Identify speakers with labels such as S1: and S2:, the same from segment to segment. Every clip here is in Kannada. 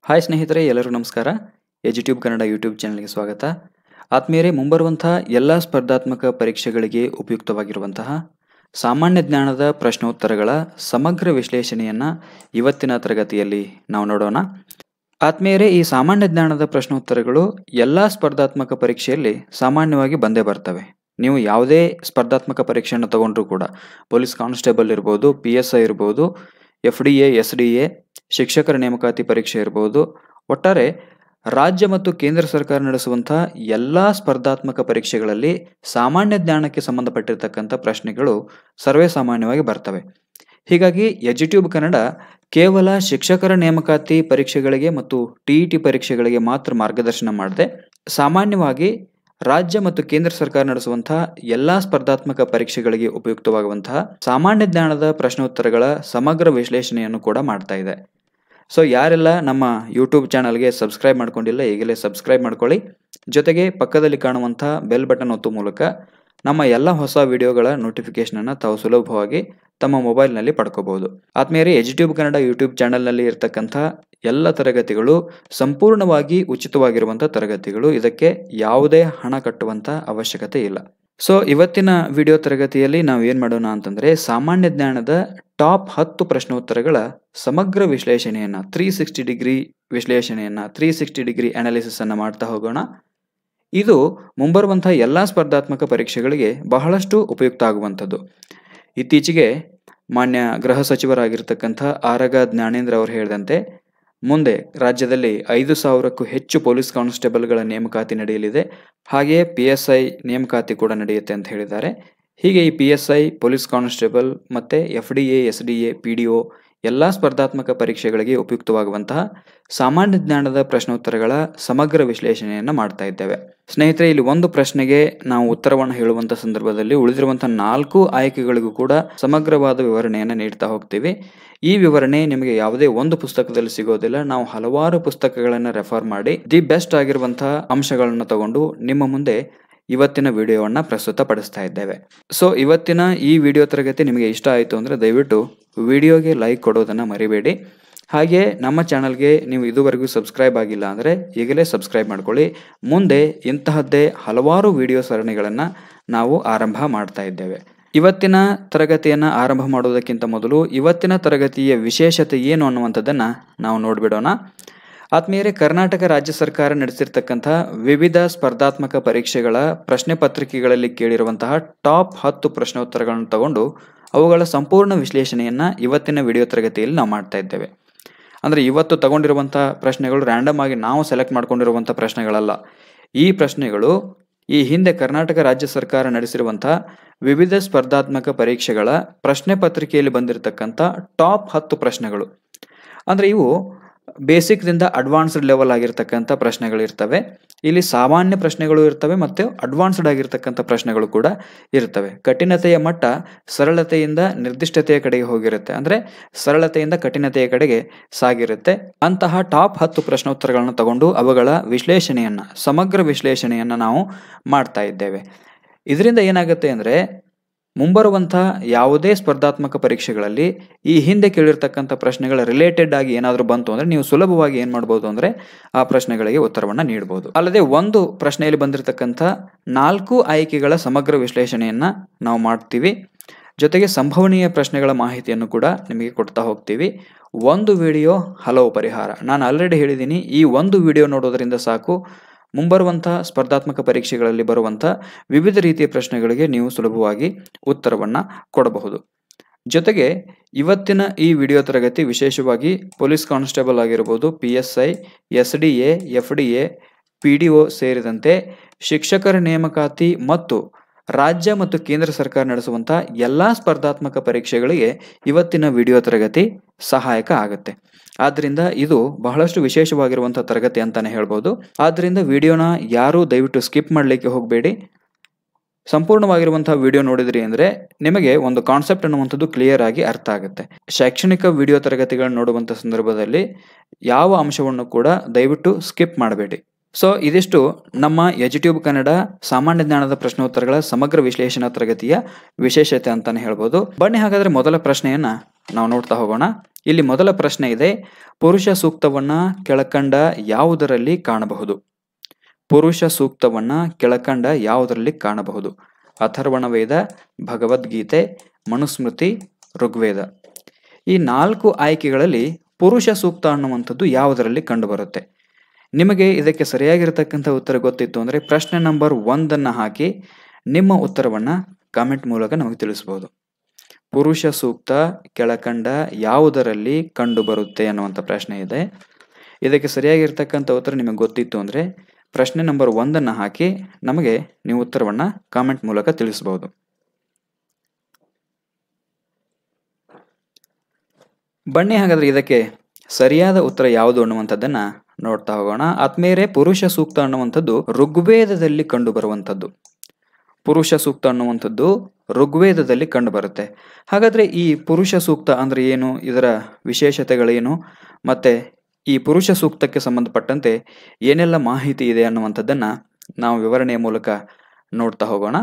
S1: ಹಾಯ್ ಸ್ನೇಹಿತರೆ, ಎಲ್ಲರಿಗೂ ನಮಸ್ಕಾರ. ಎಜುಟ್ಯೂಬ್ ಕನ್ನಡ ಯೂಟ್ಯೂಬ್ ಚಾನಲ್ಗೆ ಸ್ವಾಗತ. ಆತ್ಮೀಯರೇ, ಮುಂಬರುವಂತಹ ಎಲ್ಲ ಸ್ಪರ್ಧಾತ್ಮಕ ಪರೀಕ್ಷೆಗಳಿಗೆ ಉಪಯುಕ್ತವಾಗಿರುವಂತಹ ಸಾಮಾನ್ಯ ಜ್ಞಾನದ ಪ್ರಶ್ನೋತ್ತರಗಳ ಸಮಗ್ರ ವಿಶ್ಲೇಷಣೆಯನ್ನು ಇವತ್ತಿನ ತರಗತಿಯಲ್ಲಿ ನಾವು ನೋಡೋಣ. ಆತ್ಮೀಯರೇ, ಈ ಸಾಮಾನ್ಯ ಜ್ಞಾನದ ಪ್ರಶ್ನೋತ್ತರಗಳು ಎಲ್ಲ ಸ್ಪರ್ಧಾತ್ಮಕ ಪರೀಕ್ಷೆಯಲ್ಲಿ ಸಾಮಾನ್ಯವಾಗಿ ಬಂದೇ ಬರ್ತವೆ. ನೀವು ಯಾವುದೇ ಸ್ಪರ್ಧಾತ್ಮಕ ಪರೀಕ್ಷೆಯನ್ನು ತಗೊಂಡ್ರೂ ಕೂಡ, ಪೊಲೀಸ್ ಕಾನ್ಸ್ಟೇಬಲ್ ಇರ್ಬೋದು, PSI ಇರ್ಬೋದು, FDA, SDA, ಶಿಕ್ಷಕರ ನೇಮಕಾತಿ ಪರೀಕ್ಷೆ ಇರ್ಬೋದು, ಒಟ್ಟಾರೆ ರಾಜ್ಯ ಮತ್ತು ಕೇಂದ್ರ ಸರ್ಕಾರ ನಡೆಸುವಂತಹ ಎಲ್ಲ ಸ್ಪರ್ಧಾತ್ಮಕ ಪರೀಕ್ಷೆಗಳಲ್ಲಿ ಸಾಮಾನ್ಯ ಜ್ಞಾನಕ್ಕೆ ಸಂಬಂಧಪಟ್ಟಿರ್ತಕ್ಕಂಥ ಪ್ರಶ್ನೆಗಳು ಸರ್ವೇ ಸಾಮಾನ್ಯವಾಗಿ ಬರ್ತವೆ. ಹೀಗಾಗಿ ಎಜುಟ್ಯೂಬ್ ಕನ್ನಡ ಕೇವಲ ಶಿಕ್ಷಕರ ನೇಮಕಾತಿ ಪರೀಕ್ಷೆಗಳಿಗೆ ಮತ್ತು TET ಪರೀಕ್ಷೆಗಳಿಗೆ ಮಾತ್ರ ಮಾರ್ಗದರ್ಶನ ಮಾಡದೆ, ಸಾಮಾನ್ಯವಾಗಿ ರಾಜ್ಯ ಮತ್ತು ಕೇಂದ್ರ ಸರ್ಕಾರ ನಡೆಸುವಂತಹ ಎಲ್ಲ ಸ್ಪರ್ಧಾತ್ಮಕ ಪರೀಕ್ಷೆಗಳಿಗೆ ಉಪಯುಕ್ತವಾಗುವಂತಹ ಸಾಮಾನ್ಯ ಜ್ಞಾನದ ಪ್ರಶ್ನೋತ್ತರಗಳ ಸಮಗ್ರ ವಿಶ್ಲೇಷಣೆಯನ್ನು ಕೂಡ ಮಾಡ್ತಾ ಇದೆ. ಸೊ ಯಾರೆಲ್ಲ ನಮ್ಮ ಯೂಟ್ಯೂಬ್ ಚಾನಲ್ಗೆ ಸಬ್ಸ್ಕ್ರೈಬ್ ಮಾಡ್ಕೊಂಡಿಲ್ಲ, ಈಗಲೇ ಸಬ್ಸ್ಕ್ರೈಬ್ ಮಾಡ್ಕೊಳ್ಳಿ. ಜೊತೆಗೆ ಪಕ್ಕದಲ್ಲಿ ಕಾಣುವಂಥ ಬೆಲ್ ಬಟನ್ ಒತ್ತುವ ಮೂಲಕ ನಮ್ಮ ಎಲ್ಲ ಹೊಸ ವಿಡಿಯೋಗಳ ನೋಟಿಫಿಕೇಶನನ್ನು ತಾವು ಸುಲಭವಾಗಿ ತಮ್ಮ ಮೊಬೈಲ್ನಲ್ಲಿ ಪಡ್ಕೋಬಹುದು. ಆದ್ಮೇಲೆ ಎಜುಟ್ಯೂಬ್ ಕನ್ನಡ ಯೂಟ್ಯೂಬ್ ಚಾನಲ್ನಲ್ಲಿ ಇರತಕ್ಕಂಥ ಎಲ್ಲ ತರಗತಿಗಳು ಸಂಪೂರ್ಣವಾಗಿ ಉಚಿತವಾಗಿರುವಂಥ ತರಗತಿಗಳು. ಇದಕ್ಕೆ ಯಾವುದೇ ಹಣ ಕಟ್ಟುವಂಥ ಅವಶ್ಯಕತೆ ಇಲ್ಲ. ಸೊ ಇವತ್ತಿನ ವಿಡಿಯೋ ತರಗತಿಯಲ್ಲಿ ನಾವು ಏನು ಮಾಡೋಣ ಅಂತಂದರೆ, ಸಾಮಾನ್ಯ ಜ್ಞಾನದ ಟಾಪ್ 10 ಪ್ರಶ್ನೋತ್ತರಗಳ ಸಮಗ್ರ ವಿಶ್ಲೇಷಣೆಯನ್ನು, 360 ಡಿಗ್ರಿ ವಿಶ್ಲೇಷಣೆಯನ್ನು, 360 ಡಿಗ್ರಿ ಅನಾಲಿಸಿಸ್ ಅನ್ನು ಮಾಡ್ತಾ ಹೋಗೋಣ. ಇದು ಮುಂಬರುವಂಥ ಎಲ್ಲ ಸ್ಪರ್ಧಾತ್ಮಕ ಪರೀಕ್ಷೆಗಳಿಗೆ ಬಹಳಷ್ಟು ಉಪಯುಕ್ತ ಆಗುವಂಥದ್ದು. ಇತ್ತೀಚೆಗೆ ಮಾನ್ಯ ಗೃಹ ಸಚಿವರಾಗಿರ್ತಕ್ಕಂಥ ಆರಗ ಜ್ಞಾನೇಂದ್ರ ಅವರು ಹೇಳಿದಂತೆ, ಮುಂದೆ ರಾಜ್ಯದಲ್ಲಿ 5,000ಕ್ಕೂ ಹೆಚ್ಚು ಪೊಲೀಸ್ ಕಾನ್ಸ್ಟೇಬಲ್ಗಳ ನೇಮಕಾತಿ ನಡೆಯಲಿದೆ. ಹಾಗೆಯೇ PSI ನೇಮಕಾತಿ ಕೂಡ ನಡೆಯುತ್ತೆ ಅಂತ ಹೇಳಿದ್ದಾರೆ. ಹೀಗೆ ಈ PSI, ಪೊಲೀಸ್ ಕಾನ್ಸ್ಟೇಬಲ್ ಮತ್ತು FDA, SDA, PDO ಎಲ್ಲ ಸ್ಪರ್ಧಾತ್ಮಕ ಪರೀಕ್ಷೆಗಳಿಗೆ ಉಪಯುಕ್ತವಾಗುವಂತಹ ಸಾಮಾನ್ಯ ಜ್ಞಾನದ ಪ್ರಶ್ನೋತ್ತರಗಳ ಸಮಗ್ರ ವಿಶ್ಲೇಷಣೆಯನ್ನು ಮಾಡ್ತಾ ಇದ್ದೇವೆ. ಸ್ನೇಹಿತರೆ, ಇಲ್ಲಿ ಒಂದು ಪ್ರಶ್ನೆಗೆ ನಾವು ಉತ್ತರವನ್ನು ಹೇಳುವಂಥ ಸಂದರ್ಭದಲ್ಲಿ ಉಳಿದಿರುವಂಥ 4 ಆಯ್ಕೆಗಳಿಗೂ ಕೂಡ ಸಮಗ್ರವಾದ ವಿವರಣೆಯನ್ನು ನೀಡ್ತಾ ಹೋಗ್ತೀವಿ. ಈ ವಿವರಣೆ ನಿಮಗೆ ಯಾವುದೇ ಒಂದು ಪುಸ್ತಕದಲ್ಲಿ ಸಿಗೋದಿಲ್ಲ. ನಾವು ಹಲವಾರು ಪುಸ್ತಕಗಳನ್ನು ರೆಫರ್ ಮಾಡಿ ದಿ ಬೆಸ್ಟ್ ಆಗಿರುವಂತಹ ಅಂಶಗಳನ್ನು ತಗೊಂಡು ನಿಮ್ಮ ಮುಂದೆ ಇವತ್ತಿನ ವಿಡಿಯೋವನ್ನು ಪ್ರಸ್ತುತಪಡಿಸ್ತಾ ಇದ್ದೇವೆ. ಸೊ ಇವತ್ತಿನ ಈ ವಿಡಿಯೋ ತರಗತಿ ನಿಮಗೆ ಇಷ್ಟ ಆಯಿತು ಅಂದರೆ ದಯವಿಟ್ಟು ವಿಡಿಯೋಗೆ ಲೈಕ್ ಕೊಡೋದನ್ನು ಮರಿಬೇಡಿ. ಹಾಗೆ ನಮ್ಮ ಚಾನಲ್ಗೆ ನೀವು ಇದುವರೆಗೂ ಸಬ್ಸ್ಕ್ರೈಬ್ ಆಗಿಲ್ಲ ಅಂದರೆ ಈಗಲೇ ಸಬ್ಸ್ಕ್ರೈಬ್ ಮಾಡ್ಕೊಳ್ಳಿ. ಮುಂದೆ ಇಂತಹದ್ದೇ ಹಲವಾರು ವಿಡಿಯೋ ಸರಣಿಗಳನ್ನು ನಾವು ಆರಂಭ ಮಾಡ್ತಾ ಇದ್ದೇವೆ. ಇವತ್ತಿನ ತರಗತಿಯನ್ನು ಆರಂಭ ಮಾಡೋದಕ್ಕಿಂತ ಮೊದಲು ಇವತ್ತಿನ ತರಗತಿಯ ವಿಶೇಷತೆ ಏನು ಅನ್ನುವಂಥದ್ದನ್ನು ನಾವು ನೋಡಿಬಿಡೋಣ. ಆತ್ಮೀಯರೇ, ಕರ್ನಾಟಕ ರಾಜ್ಯ ಸರ್ಕಾರ ನಡೆಸಿರ್ತಕ್ಕಂಥ ವಿವಿಧ ಸ್ಪರ್ಧಾತ್ಮಕ ಪರೀಕ್ಷೆಗಳ ಪ್ರಶ್ನೆ ಪತ್ರಿಕೆಗಳಲ್ಲಿ ಕೇಳಿರುವಂತಹ ಟಾಪ್ 10 ಪ್ರಶ್ನೋತ್ತರಗಳನ್ನು ತಗೊಂಡು ಅವುಗಳ ಸಂಪೂರ್ಣ ವಿಶ್ಲೇಷಣೆಯನ್ನು ಇವತ್ತಿನ ವಿಡಿಯೋ ತರಗತಿಯಲ್ಲಿ ನಾವು ಮಾಡ್ತಾ ಇದ್ದೇವೆ. ಅಂದರೆ ಇವತ್ತು ತಗೊಂಡಿರುವಂಥ ಪ್ರಶ್ನೆಗಳು ರ್ಯಾಂಡಮ್ ಆಗಿ ನಾವು ಸೆಲೆಕ್ಟ್ ಮಾಡ್ಕೊಂಡಿರುವಂಥ ಪ್ರಶ್ನೆಗಳಲ್ಲ. ಈ ಪ್ರಶ್ನೆಗಳು ಈ ಹಿಂದೆ ಕರ್ನಾಟಕ ರಾಜ್ಯ ಸರ್ಕಾರ ನಡೆಸಿರುವಂಥ ವಿವಿಧ ಸ್ಪರ್ಧಾತ್ಮಕ ಪರೀಕ್ಷೆಗಳ ಪ್ರಶ್ನೆ ಪತ್ರಿಕೆಯಲ್ಲಿ ಬಂದಿರತಕ್ಕಂಥ ಟಾಪ್ 10 ಪ್ರಶ್ನೆಗಳು. ಅಂದರೆ ಇವು ಬೇಸಿಕ್ದಿಂದ ಅಡ್ವಾನ್ಸ್ಡ್ ಲೆವೆಲ್ ಆಗಿರ್ತಕ್ಕಂಥ ಪ್ರಶ್ನೆಗಳಿರ್ತವೆ. ಇಲ್ಲಿ ಸಾಮಾನ್ಯ ಪ್ರಶ್ನೆಗಳು ಇರ್ತವೆ ಮತ್ತು ಅಡ್ವಾನ್ಸ್ಡ್ ಆಗಿರ್ತಕ್ಕಂಥ ಪ್ರಶ್ನೆಗಳು ಕೂಡ ಇರ್ತವೆ. ಕಠಿಣತೆಯ ಮಟ್ಟ ಸರಳತೆಯಿಂದ ನಿರ್ದಿಷ್ಟತೆಯ ಕಡೆಗೆ ಹೋಗಿರುತ್ತೆ, ಅಂದರೆ ಸರಳತೆಯಿಂದ ಕಠಿಣತೆಯ ಕಡೆಗೆ ಸಾಗಿರುತ್ತೆ. ಅಂತಹ ಟಾಪ್ 10 ಪ್ರಶ್ನೋತ್ತರಗಳನ್ನು ತಗೊಂಡು ಅವುಗಳ ವಿಶ್ಲೇಷಣೆಯನ್ನು, ಸಮಗ್ರ ವಿಶ್ಲೇಷಣೆಯನ್ನು ನಾವು ಮಾಡ್ತಾ ಇದ್ದೇವೆ. ಇದರಿಂದ ಏನಾಗುತ್ತೆ ಅಂದರೆ, ಮುಂಬರುವಂಥ ಯಾವುದೇ ಸ್ಪರ್ಧಾತ್ಮಕ ಪರೀಕ್ಷೆಗಳಲ್ಲಿ ಈ ಹಿಂದೆ ಕೇಳಿರ್ತಕ್ಕಂಥ ಪ್ರಶ್ನೆಗಳ ರಿಲೇಟೆಡ್ ಆಗಿ ಏನಾದರೂ ಬಂತು ಅಂದರೆ ನೀವು ಸುಲಭವಾಗಿ ಏನು ಮಾಡ್ಬೋದು ಅಂದರೆ ಆ ಪ್ರಶ್ನೆಗಳಿಗೆ ಉತ್ತರವನ್ನು ನೀಡ್ಬೋದು. ಅಲ್ಲದೆ ಒಂದು ಪ್ರಶ್ನೆಯಲ್ಲಿ ಬಂದಿರತಕ್ಕಂಥ 4 ಆಯ್ಕೆಗಳ ಸಮಗ್ರ ವಿಶ್ಲೇಷಣೆಯನ್ನು ನಾವು ಮಾಡ್ತೀವಿ. ಜೊತೆಗೆ ಸಂಭವನೀಯ ಪ್ರಶ್ನೆಗಳ ಮಾಹಿತಿಯನ್ನು ಕೂಡ ನಿಮಗೆ ಕೊಡ್ತಾ ಹೋಗ್ತೀವಿ. ಒಂದು ವಿಡಿಯೋ ಹಲವು ಪರಿಹಾರ. ನಾನು ಆಲ್ರೆಡಿ ಹೇಳಿದ್ದೀನಿ, ಈ ಒಂದು ವಿಡಿಯೋ ನೋಡೋದರಿಂದ ಸಾಕು ಮುಂಬರುವಂಥ ಸ್ಪರ್ಧಾತ್ಮಕ ಪರೀಕ್ಷೆಗಳಲ್ಲಿ ಬರುವಂಥ ವಿವಿಧ ರೀತಿಯ ಪ್ರಶ್ನೆಗಳಿಗೆ ನೀವು ಸುಲಭವಾಗಿ ಉತ್ತರವನ್ನು ಕೊಡಬಹುದು. ಜೊತೆಗೆ ಇವತ್ತಿನ ಈ ವಿಡಿಯೋ ತರಗತಿ ವಿಶೇಷವಾಗಿ ಪೊಲೀಸ್ ಕಾನ್ಸ್ಟೇಬಲ್ ಆಗಿರ್ಬೋದು, PSI, SDA, FDA, PDO ಸೇರಿದಂತೆ ಶಿಕ್ಷಕರ ನೇಮಕಾತಿ ಮತ್ತು ರಾಜ್ಯ ಮತ್ತು ಕೇಂದ್ರ ಸರ್ಕಾರ ನಡೆಸುವಂಥ ಎಲ್ಲ ಸ್ಪರ್ಧಾತ್ಮಕ ಪರೀಕ್ಷೆಗಳಿಗೆ ಇವತ್ತಿನ ವಿಡಿಯೋ ತರಗತಿ ಸಹಾಯಕ ಆಗುತ್ತೆ. ಆದ್ದರಿಂದ ಇದು ಬಹಳಷ್ಟು ವಿಶೇಷವಾಗಿರುವಂಥ ತರಗತಿ ಅಂತಲೇ ಹೇಳ್ಬೋದು. ಆದ್ದರಿಂದ ವಿಡಿಯೋನ ಯಾರೂ ದಯವಿಟ್ಟು ಸ್ಕಿಪ್ ಮಾಡಲಿಕ್ಕೆ ಹೋಗಬೇಡಿ. ಸಂಪೂರ್ಣವಾಗಿರುವಂಥ ವಿಡಿಯೋ ನೋಡಿದ್ರಿ ಅಂದರೆ ನಿಮಗೆ ಒಂದು ಕಾನ್ಸೆಪ್ಟ್ ಅನ್ನುವಂಥದ್ದು ಕ್ಲಿಯರ್ ಆಗಿ ಅರ್ಥ ಆಗುತ್ತೆ. ಶೈಕ್ಷಣಿಕ ವಿಡಿಯೋ ತರಗತಿಗಳನ್ನು ನೋಡುವಂಥ ಸಂದರ್ಭದಲ್ಲಿ ಯಾವ ಅಂಶವನ್ನು ಕೂಡ ದಯವಿಟ್ಟು ಸ್ಕಿಪ್ ಮಾಡಬೇಡಿ. ಸೊ ಇದಿಷ್ಟು ನಮ್ಮ ಎಜುಟ್ಯೂಬ್ ಕನ್ನಡ ಸಾಮಾನ್ಯ ಜ್ಞಾನದ ಪ್ರಶ್ನೋತ್ತರಗಳ ಸಮಗ್ರ ವಿಶ್ಲೇಷಣಾ ತರಗತಿಯ ವಿಶೇಷತೆ ಅಂತಾನೆ ಹೇಳ್ಬೋದು. ಬನ್ನಿ ಹಾಗಾದ್ರೆ ಮೊದಲ ಪ್ರಶ್ನೆಯನ್ನ ನಾವು ನೋಡ್ತಾ ಹೋಗೋಣ. ಇಲ್ಲಿ ಮೊದಲ ಪ್ರಶ್ನೆ ಇದೆ, ಪುರುಷ ಸೂಕ್ತವನ್ನ ಕೆಳಕಂಡ ಯಾವುದರಲ್ಲಿ ಕಾಣಬಹುದು? ಪುರುಷ ಸೂಕ್ತವನ್ನ ಕೆಳಕಂಡ ಯಾವುದರಲ್ಲಿ ಕಾಣಬಹುದು? ಅಥರ್ವಣ ವೇದ, ಭಗವದ್ಗೀತೆ, ಮನುಸ್ಮೃತಿ, ಋಗ್ವೇದ. ಈ 4 ಆಯ್ಕೆಗಳಲ್ಲಿ ಪುರುಷ ಸೂಕ್ತ ಅನ್ನುವಂಥದ್ದು ಯಾವುದರಲ್ಲಿ ಕಂಡುಬರುತ್ತೆ? ನಿಮಗೆ ಇದಕ್ಕೆ ಸರಿಯಾಗಿರತಕ್ಕಂಥ ಉತ್ತರ ಗೊತ್ತಿತ್ತು ಅಂದರೆ ಪ್ರಶ್ನೆ ನಂಬರ್ 1 ಹಾಕಿ ನಿಮ್ಮ ಉತ್ತರವನ್ನು ಕಾಮೆಂಟ್ ಮೂಲಕ ನಮಗೆ ತಿಳಿಸಬಹುದು. ಪುರುಷ ಸೂಕ್ತ ಕೆಳಕಂಡ ಯಾವುದರಲ್ಲಿ ಕಂಡುಬರುತ್ತೆ ಅನ್ನುವಂಥ ಪ್ರಶ್ನೆ ಇದೆ. ಇದಕ್ಕೆ ಸರಿಯಾಗಿರ್ತಕ್ಕಂಥ ಉತ್ತರ ನಿಮಗೆ ಗೊತ್ತಿತ್ತು ಅಂದರೆ ಪ್ರಶ್ನೆ ನಂಬರ್ 1 ಹಾಕಿ ನಮಗೆ ನೀವು ಉತ್ತರವನ್ನು ಕಾಮೆಂಟ್ ಮೂಲಕ ತಿಳಿಸಬಹುದು. ಬನ್ನಿ ಹಾಗಾದರೆ ಇದಕ್ಕೆ ಸರಿಯಾದ ಉತ್ತರ ಯಾವುದು ಅನ್ನುವಂಥದ್ದನ್ನು ನೋಡ್ತಾ ಹೋಗೋಣ. ಆದ್ಮೇಲೆ ಪುರುಷ ಸೂಕ್ತ ಅನ್ನುವಂಥದ್ದು ಋಗ್ವೇದದಲ್ಲಿ ಕಂಡುಬರುವಂಥದ್ದು. ಪುರುಷ ಸೂಕ್ತ ಅನ್ನುವಂಥದ್ದು ಋಗ್ವೇದದಲ್ಲಿ ಕಂಡುಬರುತ್ತೆ. ಹಾಗಾದರೆ ಈ ಪುರುಷ ಸೂಕ್ತ ಅಂದರೆ ಏನು, ಇದರ ವಿಶೇಷತೆಗಳೇನು, ಮತ್ತು ಈ ಪುರುಷ ಸೂಕ್ತಕ್ಕೆ ಸಂಬಂಧಪಟ್ಟಂತೆ ಏನೆಲ್ಲ ಮಾಹಿತಿ ಇದೆ ಅನ್ನುವಂಥದ್ದನ್ನು ನಾವು ವಿವರಣೆಯ ಮೂಲಕ ನೋಡ್ತಾ ಹೋಗೋಣ.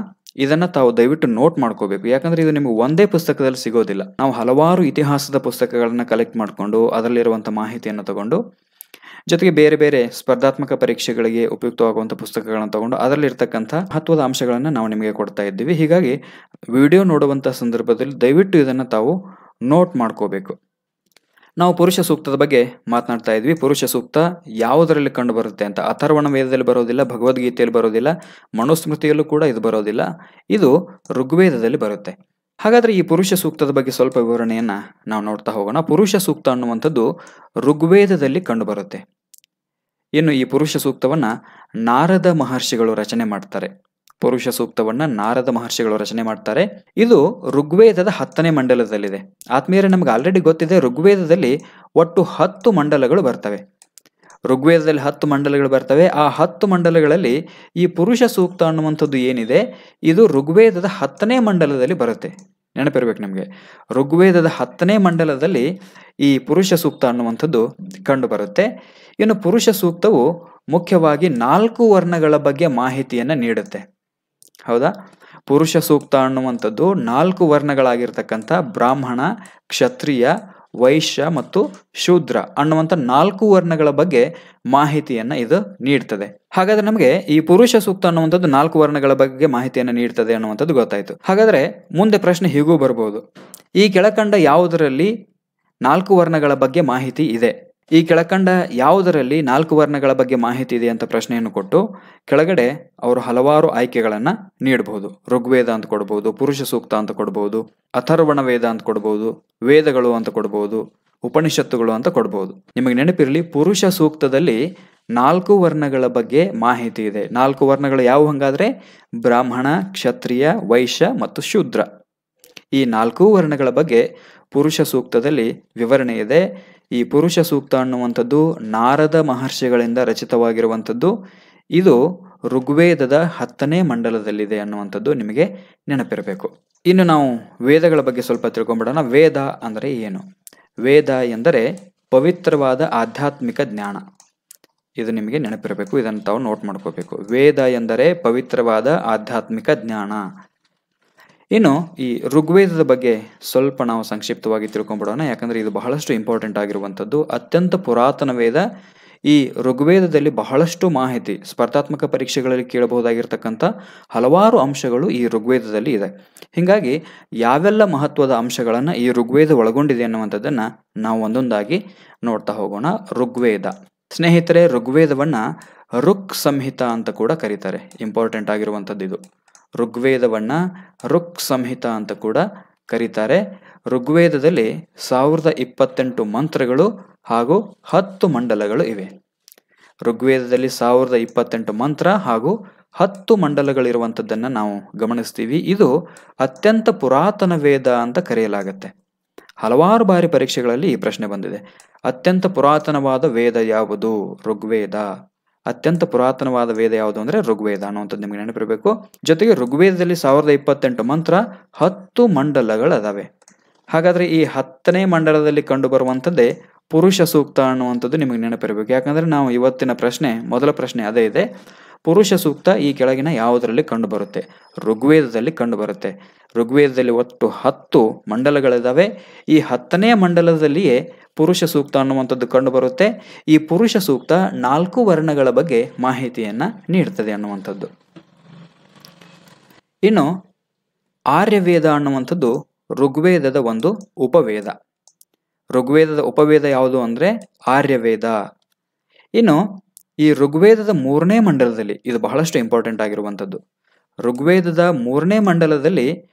S1: ಇದನ್ನು ತಾವು ದಯವಿಟ್ಟು ನೋಟ್ ಮಾಡ್ಕೋಬೇಕು, ಯಾಕಂದರೆ ಇದು ನಿಮಗೆ ಒಂದೇ ಪುಸ್ತಕದಲ್ಲಿ ಸಿಗೋದಿಲ್ಲ. ನಾವು ಹಲವಾರು ಇತಿಹಾಸದ ಪುಸ್ತಕಗಳನ್ನು ಕಲೆಕ್ಟ್ ಮಾಡಿಕೊಂಡು ಅದರಲ್ಲಿರುವಂಥ ಮಾಹಿತಿಯನ್ನು ತಗೊಂಡು, ಜೊತೆಗೆ ಬೇರೆ ಬೇರೆ ಸ್ಪರ್ಧಾತ್ಮಕ ಪರೀಕ್ಷೆಗಳಿಗೆ ಉಪಯುಕ್ತವಾಗುವಂಥ ಪುಸ್ತಕಗಳನ್ನು ತಗೊಂಡು ಅದರಲ್ಲಿರ್ತಕ್ಕಂಥ ಮಹತ್ವದ ಅಂಶಗಳನ್ನು ನಾವು ನಿಮಗೆ ಕೊಡ್ತಾ ಇದ್ದೀವಿ. ಹೀಗಾಗಿ ವಿಡಿಯೋ ನೋಡುವಂಥ ಸಂದರ್ಭದಲ್ಲಿ ದಯವಿಟ್ಟು ಇದನ್ನು ತಾವು ನೋಟ್ ಮಾಡ್ಕೋಬೇಕು. ನಾವು ಪುರುಷ ಸೂಕ್ತದ ಬಗ್ಗೆ ಮಾತನಾಡ್ತಾ ಇದ್ವಿ. ಪುರುಷ ಸೂಕ್ತ ಯಾವುದರಲ್ಲಿ ಕಂಡು ಬರುತ್ತೆ ಅಂತ ಅಥರ್ವಣ ವೇದದಲ್ಲಿ ಬರೋದಿಲ್ಲ, ಭಗವದ್ಗೀತೆಯಲ್ಲಿ ಬರೋದಿಲ್ಲ, ಮನುಸ್ಮೃತಿಯಲ್ಲೂ ಕೂಡ ಇದು ಬರೋದಿಲ್ಲ, ಇದು ಋಗ್ವೇದದಲ್ಲಿ ಬರುತ್ತೆ. ಹಾಗಾದರೆ ಈ ಪುರುಷ ಸೂಕ್ತದ ಬಗ್ಗೆ ಸ್ವಲ್ಪ ವಿವರಣೆಯನ್ನು ನಾವು ನೋಡ್ತಾ ಹೋಗೋಣ. ಪುರುಷ ಸೂಕ್ತ ಅನ್ನುವಂಥದ್ದು ಋಗ್ವೇದದಲ್ಲಿ ಕಂಡುಬರುತ್ತೆ. ಇನ್ನು ಈ ಪುರುಷ ಸೂಕ್ತವನ್ನು ನಾರದ ಮಹರ್ಷಿಗಳು ರಚನೆ ಮಾಡ್ತಾರೆ. ಪುರುಷ ಸೂಕ್ತವನ್ನು ನಾರದ ಮಹರ್ಷಿಗಳು ರಚನೆ ಮಾಡ್ತಾರೆ. ಇದು ಋಗ್ವೇದದ 10ನೇ ಮಂಡಲದಲ್ಲಿದೆ. ಆತ್ಮೀಯರೇ, ನಮ್ಗೆ ಆಲ್ರೆಡಿ ಗೊತ್ತಿದೆ ಋಗ್ವೇದದಲ್ಲಿ ಒಟ್ಟು 10 ಮಂಡಲಗಳು ಬರ್ತವೆ. ಋಗ್ವೇದದಲ್ಲಿ 10 ಮಂಡಲಗಳು ಬರ್ತವೆ. ಆ 10 ಮಂಡಲಗಳಲ್ಲಿ ಈ ಪುರುಷ ಸೂಕ್ತ ಅನ್ನುವಂಥದ್ದು ಏನಿದೆ, ಇದು ಋಗ್ವೇದದ 10ನೇ ಮಂಡಲದಲ್ಲಿ ಬರುತ್ತೆ. ನೆನಪಿರ್ಬೇಕು ನಮಗೆ, ಋಗ್ವೇದದ 10ನೇ ಮಂಡಲದಲ್ಲಿ ಈ ಪುರುಷ ಸೂಕ್ತ ಅನ್ನುವಂಥದ್ದು ಕಂಡು ಬರುತ್ತೆ. ಇನ್ನು ಪುರುಷ ಸೂಕ್ತವು ಮುಖ್ಯವಾಗಿ 4 ವರ್ಣಗಳ ಬಗ್ಗೆ ಮಾಹಿತಿಯನ್ನು ನೀಡುತ್ತೆ. ಹೌದಾ? ಪುರುಷ ಸೂಕ್ತ ಅನ್ನುವಂಥದ್ದು 4 ವರ್ಣಗಳಾಗಿರ್ತಕ್ಕಂಥ ಬ್ರಾಹ್ಮಣ, ಕ್ಷತ್ರಿಯ, ವೈಶ್ಯ ಮತ್ತು ಶೂದ್ರ ಅನ್ನುವಂಥ 4 ವರ್ಣಗಳ ಬಗ್ಗೆ ಮಾಹಿತಿಯನ್ನು ಇದು ನೀಡ್ತದೆ. ಹಾಗಾದ್ರೆ ನಮಗೆ ಈ ಪುರುಷ ಸೂಕ್ತ ಅನ್ನುವಂಥದ್ದು 4 ವರ್ಣಗಳ ಬಗ್ಗೆ ಮಾಹಿತಿಯನ್ನು ನೀಡ್ತದೆ ಅನ್ನುವಂಥದ್ದು ಗೊತ್ತಾಯ್ತು. ಹಾಗಾದ್ರೆ ಮುಂದೆ ಪ್ರಶ್ನೆ ಹೀಗೂ ಬರ್ಬೋದು, ಈ ಕೆಳಕಂಡ ಯಾವುದರಲ್ಲಿ 4 ವರ್ಣಗಳ ಬಗ್ಗೆ ಮಾಹಿತಿ ಇದೆ? ಈ ಕೆಳಕಂಡ ಯಾವುದರಲ್ಲಿ 4 ವರ್ಣಗಳ ಬಗ್ಗೆ ಮಾಹಿತಿ ಇದೆ ಅಂತ ಪ್ರಶ್ನೆಯನ್ನು ಕೊಟ್ಟು ಕೆಳಗಡೆ ಅವರು ಹಲವಾರು ಆಯ್ಕೆಗಳನ್ನು ನೀಡಬಹುದು. ಋಗ್ವೇದ ಅಂತ ಕೊಡ್ಬೋದು, ಪುರುಷ ಸೂಕ್ತ ಅಂತ ಕೊಡ್ಬೋದು, ಅಥರ್ವಣ ವೇದ ಅಂತ ಕೊಡ್ಬೋದು, ವೇದಗಳು ಅಂತ ಕೊಡ್ಬೋದು, ಉಪನಿಷತ್ತುಗಳು ಅಂತ ಕೊಡ್ಬೋದು. ನಿಮಗೆ ನೆನಪಿರಲಿ, ಪುರುಷ ಸೂಕ್ತದಲ್ಲಿ 4 ವರ್ಣಗಳ ಬಗ್ಗೆ ಮಾಹಿತಿ ಇದೆ. 4 ವರ್ಣಗಳು ಯಾವುವು ಹಂಗಾದ್ರೆ? ಬ್ರಾಹ್ಮಣ, ಕ್ಷತ್ರಿಯ, ವೈಶ್ಯ ಮತ್ತು ಶೂದ್ರ. ಈ 4 ವರ್ಣಗಳ ಬಗ್ಗೆ ಪುರುಷ ಸೂಕ್ತದಲ್ಲಿ ವಿವರಣೆ ಇದೆ. ಈ ಪುರುಷ ಸೂಕ್ತ ಅನ್ನುವಂಥದ್ದು ನಾರದ ಮಹರ್ಷಿಗಳಿಂದ ರಚಿತವಾಗಿರುವಂಥದ್ದು. ಇದು ಋಗ್ವೇದದ 10ನೇ ಮಂಡಲದಲ್ಲಿದೆ ಅನ್ನುವಂಥದ್ದು ನಿಮಗೆ ನೆನಪಿರಬೇಕು. ಇನ್ನು ನಾವು ವೇದಗಳ ಬಗ್ಗೆ ಸ್ವಲ್ಪ ತಿಳ್ಕೊಂಡ್ಬಿಡೋಣ. ವೇದ ಅಂದರೆ ಏನು? ವೇದ ಎಂದರೆ ಪವಿತ್ರವಾದ ಆಧ್ಯಾತ್ಮಿಕ ಜ್ಞಾನ. ಇದು ನಿಮಗೆ ನೆನಪಿರಬೇಕು, ಇದನ್ನು ತಾವು ನೋಟ್ ಮಾಡ್ಕೋಬೇಕು. ವೇದ ಎಂದರೆ ಪವಿತ್ರವಾದ ಆಧ್ಯಾತ್ಮಿಕ ಜ್ಞಾನ. ಇನ್ನು ಈ ಋಗ್ವೇದದ ಬಗ್ಗೆ ಸ್ವಲ್ಪ ನಾವು ಸಂಕ್ಷಿಪ್ತವಾಗಿ ತಿಳ್ಕೊಂಡ್ಬಿಡೋಣ, ಯಾಕಂದರೆ ಇದು ಬಹಳಷ್ಟು ಇಂಪಾರ್ಟೆಂಟ್ ಆಗಿರುವಂಥದ್ದು. ಅತ್ಯಂತ ಪುರಾತನ ವೇದ. ಈ ಋಗ್ವೇದದಲ್ಲಿ ಬಹಳಷ್ಟು ಮಾಹಿತಿ, ಸ್ಪರ್ಧಾತ್ಮಕ ಪರೀಕ್ಷೆಗಳಲ್ಲಿ ಕೇಳಬಹುದಾಗಿರ್ತಕ್ಕಂಥ ಹಲವಾರು ಅಂಶಗಳು ಈ ಋಗ್ವೇದದಲ್ಲಿ ಇದೆ. ಹೀಗಾಗಿ ಯಾವೆಲ್ಲ ಮಹತ್ವದ ಅಂಶಗಳನ್ನು ಈ ಋಗ್ವೇದ ಒಳಗೊಂಡಿದೆ ಅನ್ನುವಂಥದ್ದನ್ನು ನಾವು ಒಂದೊಂದಾಗಿ ನೋಡ್ತಾ ಹೋಗೋಣ. ಋಗ್ವೇದ ಸ್ನೇಹಿತರೆ, ಋಗ್ವೇದವನ್ನು ಋಕ್ ಸಂಹಿತ ಅಂತ ಕೂಡ ಕರೀತಾರೆ. ಇಂಪಾರ್ಟೆಂಟ್ ಆಗಿರುವಂಥದ್ದು ಇದು. ಋಗ್ವೇದವನ್ನು ಋಕ್ ಸಂಹಿತ ಅಂತ ಕೂಡ ಕರೀತಾರೆ. ಋಗ್ವೇದದಲ್ಲಿ 1028 ಮಂತ್ರಗಳು ಹಾಗೂ 10 ಮಂಡಲಗಳು ಇವೆ. ಋಗ್ವೇದದಲ್ಲಿ 1028 ಮಂತ್ರ ಹಾಗೂ 10 ಮಂಡಲಗಳಿರುವಂಥದ್ದನ್ನು ನಾವು ಗಮನಿಸ್ತೀವಿ. ಇದು ಅತ್ಯಂತ ಪುರಾತನ ವೇದ ಅಂತ ಕರೆಯಲಾಗುತ್ತೆ. ಹಲವಾರು ಬಾರಿ ಪರೀಕ್ಷೆಗಳಲ್ಲಿ ಈ ಪ್ರಶ್ನೆ ಬಂದಿದೆ. ಅತ್ಯಂತ ಪುರಾತನವಾದ ವೇದ ಯಾವುದು? ಋಗ್ವೇದ. ಅತ್ಯಂತ ಪುರಾತನವಾದ ವೇದ ಯಾವುದು ಅಂದರೆ ಋಗ್ವೇದ ಅನ್ನುವಂಥದ್ದು ನಿಮಗೆ ನೆನಪಿರಬೇಕು. ಜೊತೆಗೆ ಋಗ್ವೇದದಲ್ಲಿ 1028 ಮಂತ್ರ, 10 ಮಂಡಲಗಳದಾವೆ. ಹಾಗಾದರೆ ಈ 10ನೇ ಮಂಡಲದಲ್ಲಿ ಕಂಡು ಬರುವಂಥದ್ದೇ ಪುರುಷ ಸೂಕ್ತ ಅನ್ನುವಂಥದ್ದು ನಿಮಗೆ ನೆನಪಿರಬೇಕು. ಯಾಕಂದರೆ ನಾವು ಇವತ್ತಿನ ಪ್ರಶ್ನೆ, ಮೊದಲ ಪ್ರಶ್ನೆ ಅದೇ ಇದೆ. ಪುರುಷ ಸೂಕ್ತ ಈ ಕೆಳಗಿನ ಯಾವುದರಲ್ಲಿ ಕಂಡುಬರುತ್ತೆ? ಋಗ್ವೇದದಲ್ಲಿ ಕಂಡುಬರುತ್ತೆ. ಋಗ್ವೇದದಲ್ಲಿ ಒಟ್ಟು 10 ಮಂಡಲಗಳಿದ್ದಾವೆ. ಈ 10ನೇ ಮಂಡಲದಲ್ಲಿಯೇ ಪುರುಷ ಸೂಕ್ತ ಅನ್ನುವಂಥದ್ದು ಕಂಡುಬರುತ್ತೆ. ಈ ಪುರುಷ ಸೂಕ್ತ 4 ವರ್ಣಗಳ ಬಗ್ಗೆ ಮಾಹಿತಿಯನ್ನ ನೀಡ್ತದೆ ಅನ್ನುವಂಥದ್ದು. ಇನ್ನು ಆರ್ಯವೇದ ಅನ್ನುವಂಥದ್ದು ಋಗ್ವೇದದ ಒಂದು ಉಪವೇದ. ಋಗ್ವೇದದ ಉಪವೇದ ಯಾವುದು ಅಂದರೆ ಆರ್ಯವೇದ. ಇನ್ನು ಈ ಋಗ್ವೇದದ 3ನೇ ಮಂಡಲದಲ್ಲಿ, ಇದು ಬಹಳಷ್ಟು ಇಂಪಾರ್ಟೆಂಟ್ ಆಗಿರುವಂಥದ್ದು, ಋಗ್ವೇದದ 3ನೇ ಮಂಡಲದಲ್ಲಿ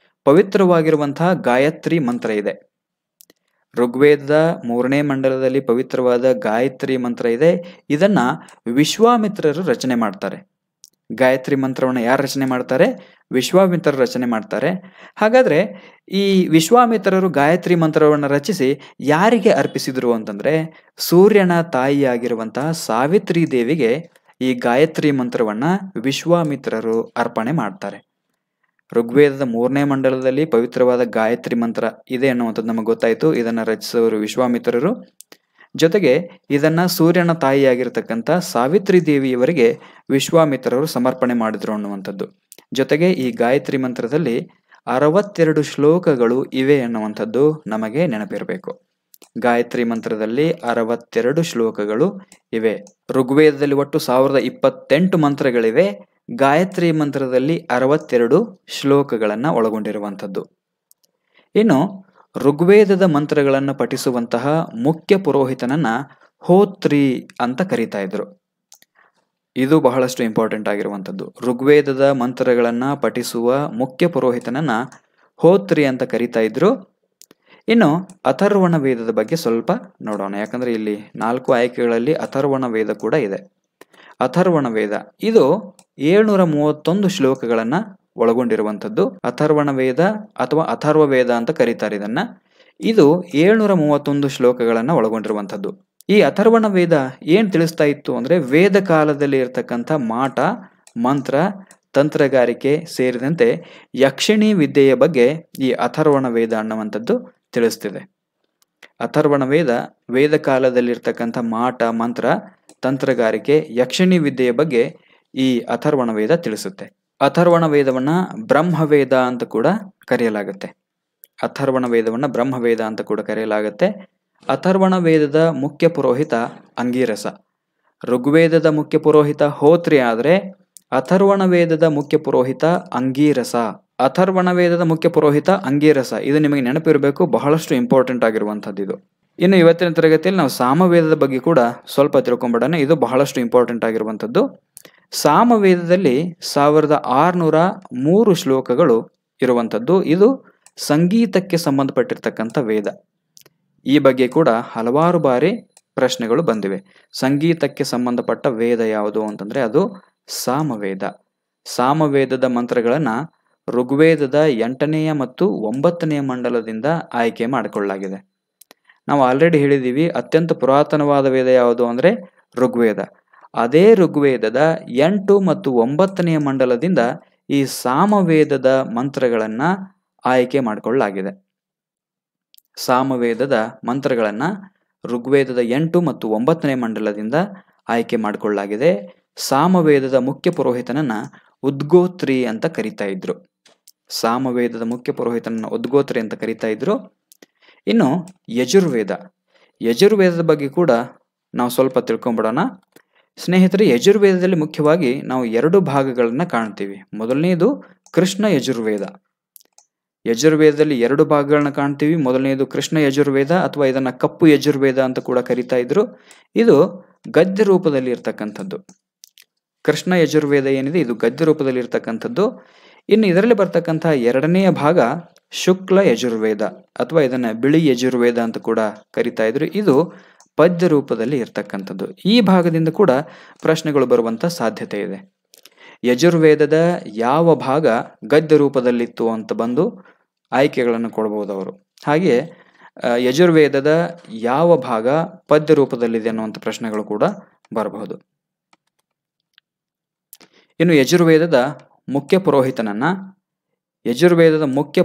S1: ಪವಿತ್ರವಾಗಿರುವಂತಹ ಗಾಯತ್ರಿ ಮಂತ್ರ ಇದೆ. ಋಗ್ವೇದದ 3ನೇ ಮಂಡಲದಲ್ಲಿ ಪವಿತ್ರವಾದ ಗಾಯತ್ರಿ ಮಂತ್ರ ಇದೆ. ಇದನ್ನ ವಿಶ್ವಾಮಿತ್ರರು ರಚನೆ ಮಾಡ್ತಾರೆ. ಗಾಯತ್ರಿ ಮಂತ್ರವನ್ನು ಯಾರು ರಚನೆ ಮಾಡ್ತಾರೆ? ವಿಶ್ವಾಮಿತ್ರರು ರಚನೆ ಮಾಡ್ತಾರೆ. ಹಾಗಾದ್ರೆ ಈ ವಿಶ್ವಾಮಿತ್ರರು ಗಾಯತ್ರಿ ಮಂತ್ರವನ್ನು ರಚಿಸಿ ಯಾರಿಗೆ ಅರ್ಪಿಸಿದ್ರು ಅಂತಂದ್ರೆ, ಸೂರ್ಯನ ತಾಯಿಯಾಗಿರುವಂತಹ ಸಾವಿತ್ರಿ ದೇವಿಗೆ ಈ ಗಾಯತ್ರಿ ಮಂತ್ರವನ್ನ ವಿಶ್ವಾಮಿತ್ರರು ಅರ್ಪಣೆ ಮಾಡ್ತಾರೆ. ಋಗ್ವೇದದ 3ನೇ ಮಂಡಲದಲ್ಲಿ ಪವಿತ್ರವಾದ ಗಾಯತ್ರಿ ಮಂತ್ರ ಇದೆ ಅನ್ನುವಂಥದ್ದು ನಮಗೆ ಗೊತ್ತಾಯಿತು. ಇದನ್ನ ರಚಿಸುವವರು ವಿಶ್ವಾಮಿತ್ರರು. ಜೊತೆಗೆ ಇದನ್ನ ಸೂರ್ಯನ ತಾಯಿಯಾಗಿರ್ತಕ್ಕಂಥ ಸಾವಿತ್ರಿ ದೇವಿಯವರಿಗೆ ವಿಶ್ವಾಮಿತ್ರರು ಸಮರ್ಪಣೆ ಮಾಡಿದ್ರು ಅನ್ನುವಂಥದ್ದು. ಜೊತೆಗೆ ಈ ಗಾಯತ್ರಿ ಮಂತ್ರದಲ್ಲಿ 62 ಶ್ಲೋಕಗಳು ಇವೆ ಅನ್ನುವಂಥದ್ದು ನಮಗೆ ನೆನಪಿರಬೇಕು. ಗಾಯತ್ರಿ ಮಂತ್ರದಲ್ಲಿ 62 ಶ್ಲೋಕಗಳು ಇವೆ. ಋಗ್ವೇದದಲ್ಲಿ ಒಟ್ಟು 1028 ಮಂತ್ರಗಳಿವೆ. ಗಾಯತ್ರಿ ಮಂತ್ರದಲ್ಲಿ 62 ಶ್ಲೋಕಗಳನ್ನು ಒಳಗೊಂಡಿರುವಂಥದ್ದು. ಇನ್ನು ಋಗ್ವೇದದ ಮಂತ್ರಗಳನ್ನು ಪಠಿಸುವಂತಹ ಮುಖ್ಯ ಪುರೋಹಿತನನ್ನ ಹೋತ್ರಿ ಅಂತ ಕರೀತಾ ಇದ್ರು. ಇದು ಬಹಳಷ್ಟು ಇಂಪಾರ್ಟೆಂಟ್ ಆಗಿರುವಂಥದ್ದು. ಋಗ್ವೇದದ ಮಂತ್ರಗಳನ್ನ ಪಠಿಸುವ ಮುಖ್ಯ ಪುರೋಹಿತನನ್ನ ಹೋತ್ರಿ ಅಂತ ಕರೀತಾ ಇದ್ರು. ಇನ್ನು ಅಥರ್ವಣ ವೇದದ ಬಗ್ಗೆ ಸ್ವಲ್ಪ ನೋಡೋಣ. ಯಾಕಂದ್ರೆ ಇಲ್ಲಿ 4 ಆಯ್ಕೆಗಳಲ್ಲಿ ಅಥರ್ವಣ ವೇದ ಕೂಡ ಇದೆ. ಅಥರ್ವಣ ವೇದ ಇದು 731 ಶ್ಲೋಕಗಳನ್ನ ಒಳಗೊಂಡಿರುವಂಥದ್ದು. ಅಥರ್ವಣ ವೇದ ಅಥವಾ ಅಥರ್ವ ವೇದ ಅಂತ ಕರೀತಾರೆ ಇದನ್ನ. ಇದು 731 ಶ್ಲೋಕಗಳನ್ನ ಒಳಗೊಂಡಿರುವಂಥದ್ದು. ಈ ಅಥರ್ವಣ ವೇದ ಏನ್ ತಿಳಿಸ್ತಾ ಇತ್ತು ಅಂದ್ರೆ, ವೇದ ಕಾಲದಲ್ಲಿ ಇರತಕ್ಕಂಥ ಮಾಟ, ಮಂತ್ರ, ತಂತ್ರಗಾರಿಕೆ ಸೇರಿದಂತೆ ಯಕ್ಷಿಣಿ ವಿದ್ಯೆಯ ಬಗ್ಗೆ ಈ ಅಥರ್ವಣ ವೇದ ಅನ್ನುವಂಥದ್ದು ತಿಳಿಸ್ತಿದೆ. ಅಥರ್ವಣ ವೇದ ವೇದ ಕಾಲದಲ್ಲಿರ್ತಕ್ಕಂಥ ಮಾಟ, ಮಂತ್ರ, ತಂತ್ರಗಾರಿಕೆ, ಯಕ್ಷಿಣಿ ವಿದ್ಯೆಯ ಬಗ್ಗೆ ಈ ಅಥರ್ವಣ ವೇದ ತಿಳಿಸುತ್ತೆ. ಅಥರ್ವಣ ವೇದವನ್ನ ಬ್ರಹ್ಮವೇದ ಅಂತ ಕೂಡ ಕರೆಯಲಾಗುತ್ತೆ. ಅಥರ್ವಣ ವೇದವನ್ನ ಬ್ರಹ್ಮವೇದ ಅಂತ ಕೂಡ ಕರೆಯಲಾಗುತ್ತೆ. ಅಥರ್ವಣ ವೇದದ ಮುಖ್ಯ ಪುರೋಹಿತ ಅಂಗೀರಸ. ಋಗ್ವೇದದ ಮುಖ್ಯ ಪುರೋಹಿತ ಹೋತ್ರಿ ಆದ್ರೆ ಅಥರ್ವಣ ವೇದದ ಮುಖ್ಯ ಪುರೋಹಿತ ಅಂಗೀರಸ. ಅಥರ್ವಣ ವೇದದ ಮುಖ್ಯ ಪುರೋಹಿತ ಅಂಗೀರಸ, ಇದು ನಿಮಗೆ ನೆನಪಿರಬೇಕು, ಬಹಳಷ್ಟು ಇಂಪಾರ್ಟೆಂಟ್ ಆಗಿರುವಂಥದ್ದು ಇದು. ಇನ್ನು ಇವತ್ತಿನ ತರಗತಿಯಲ್ಲಿ ನಾವು ಸಾಮವೇದದ ಬಗ್ಗೆ ಕೂಡ ಸ್ವಲ್ಪ ತಿಳ್ಕೊಂಡ್ಬಿಡೋಣ. ಇದು ಬಹಳಷ್ಟು ಇಂಪಾರ್ಟೆಂಟ್ ಆಗಿರುವಂಥದ್ದು. ಸಾಮವೇದದಲ್ಲಿ 1603 ಶ್ಲೋಕಗಳು ಇರುವಂಥದ್ದು. ಇದು ಸಂಗೀತಕ್ಕೆ ಸಂಬಂಧಪಟ್ಟಿರ್ತಕ್ಕಂಥ ವೇದ. ಈ ಬಗ್ಗೆ ಕೂಡ ಹಲವಾರು ಬಾರಿ ಪ್ರಶ್ನೆಗಳು ಬಂದಿವೆ. ಸಂಗೀತಕ್ಕೆ ಸಂಬಂಧಪಟ್ಟ ವೇದ ಯಾವುದು ಅಂತಂದ್ರೆ ಅದು ಸಾಮವೇದ. ಸಾಮವೇದದ ಮಂತ್ರಗಳನ್ನ ಋಗ್ವೇದದ 8ನೇ ಮತ್ತು 9ನೇ ಮಂಡಲದಿಂದ ಆಯ್ಕೆ ಮಾಡಿಕೊಳ್ಳಲಾಗಿದೆ. ನಾವು ಆಲ್ರೆಡಿ ಹೇಳಿದ್ದೀವಿ, ಅತ್ಯಂತ ಪುರಾತನವಾದ ವೇದ ಯಾವುದು ಅಂದ್ರೆ ಋಗ್ವೇದ. ಅದೇ ಋಗ್ವೇದದ 8 ಮತ್ತು 9ನೇ ಮಂಡಲದಿಂದ ಈ ಸಾಮವೇದದ ಮಂತ್ರಗಳನ್ನ ಆಯ್ಕೆ ಮಾಡಿಕೊಳ್ಳಲಾಗಿದೆ. ಸಾಮವೇದದ ಮಂತ್ರಗಳನ್ನ ಋಗ್ವೇದದ 8 ಮತ್ತು 9ನೇ ಮಂಡಲದಿಂದ ಆಯ್ಕೆ ಮಾಡಿಕೊಳ್ಳಲಾಗಿದೆ. ಸಾಮವೇದದ ಮುಖ್ಯ ಪುರೋಹಿತನನ್ನ ಉದ್ಗೋತ್ರಿ ಅಂತ ಕರೀತಾ ಇದ್ರು. ಸಾಮವೇದದ ಮುಖ್ಯ ಪುರೋಹಿತನನ್ನ ಉದ್ಗೋತ್ರಿ ಅಂತ ಕರೀತಾ ಇದ್ರು. ಇನ್ನು ಯಜುರ್ವೇದ. ಯಜುರ್ವೇದದ ಬಗ್ಗೆ ಕೂಡ ನಾವು ಸ್ವಲ್ಪ ತಿಳ್ಕೊಂಡ್ಬಿಡೋಣ. ಸ್ನೇಹಿತರೆ, ಯಜುರ್ವೇದದಲ್ಲಿ ಮುಖ್ಯವಾಗಿ ನಾವು 2 ಭಾಗಗಳನ್ನ ಕಾಣ್ತೀವಿ. ಮೊದಲನೇದು ಕೃಷ್ಣ ಯಜುರ್ವೇದ. ಯಜುರ್ವೇದದಲ್ಲಿ 2 ಭಾಗಗಳನ್ನ ಕಾಣ್ತೀವಿ. ಮೊದಲನೇದು ಕೃಷ್ಣ ಯಜುರ್ವೇದ ಅಥವಾ ಇದನ್ನ ಕಪ್ಪು ಯಜುರ್ವೇದ ಅಂತ ಕೂಡ ಕರೀತಾ ಇದ್ರು. ಇದು ಗದ್ಯ ರೂಪದಲ್ಲಿ ಇರ್ತಕ್ಕಂಥದ್ದು. ಕೃಷ್ಣ ಯಜುರ್ವೇದ ಏನಿದೆ ಇದು ಗದ್ಯ ರೂಪದಲ್ಲಿ ಇರ್ತಕ್ಕಂಥದ್ದು. ಇನ್ನು ಇದರಲ್ಲಿ ಬರ್ತಕ್ಕಂಥ 2ನೇ ಭಾಗ ಶುಕ್ಲ ಯಜುರ್ವೇದ ಅಥವಾ ಇದನ್ನ ಬಿಳಿ ಯಜುರ್ವೇದ ಅಂತ ಕೂಡ ಕರೀತಾ ಇದ್ರು. ಇದು ಪದ್ಯ ರೂಪದಲ್ಲಿ ಇರ್ತಕ್ಕಂಥದ್ದು. ಈ ಭಾಗದಿಂದ ಕೂಡ ಪ್ರಶ್ನೆಗಳು ಬರುವಂತ ಸಾಧ್ಯತೆ ಇದೆ. ಯಜುರ್ವೇದದ ಯಾವ ಭಾಗ ಗದ್ಯ ರೂಪದಲ್ಲಿತ್ತು ಅಂತ ಬಂದು ಆಯ್ಕೆಗಳನ್ನು ಕೊಡಬಹುದು ಅವರು. ಹಾಗೆ ಯಜುರ್ವೇದದ ಯಾವ ಭಾಗ ಪದ್ಯ ರೂಪದಲ್ಲಿದೆ ಅನ್ನುವಂಥ ಪ್ರಶ್ನೆಗಳು ಕೂಡ ಬರಬಹುದು. ಇನ್ನು ಯಜುರ್ವೇದದ ಮುಖ್ಯ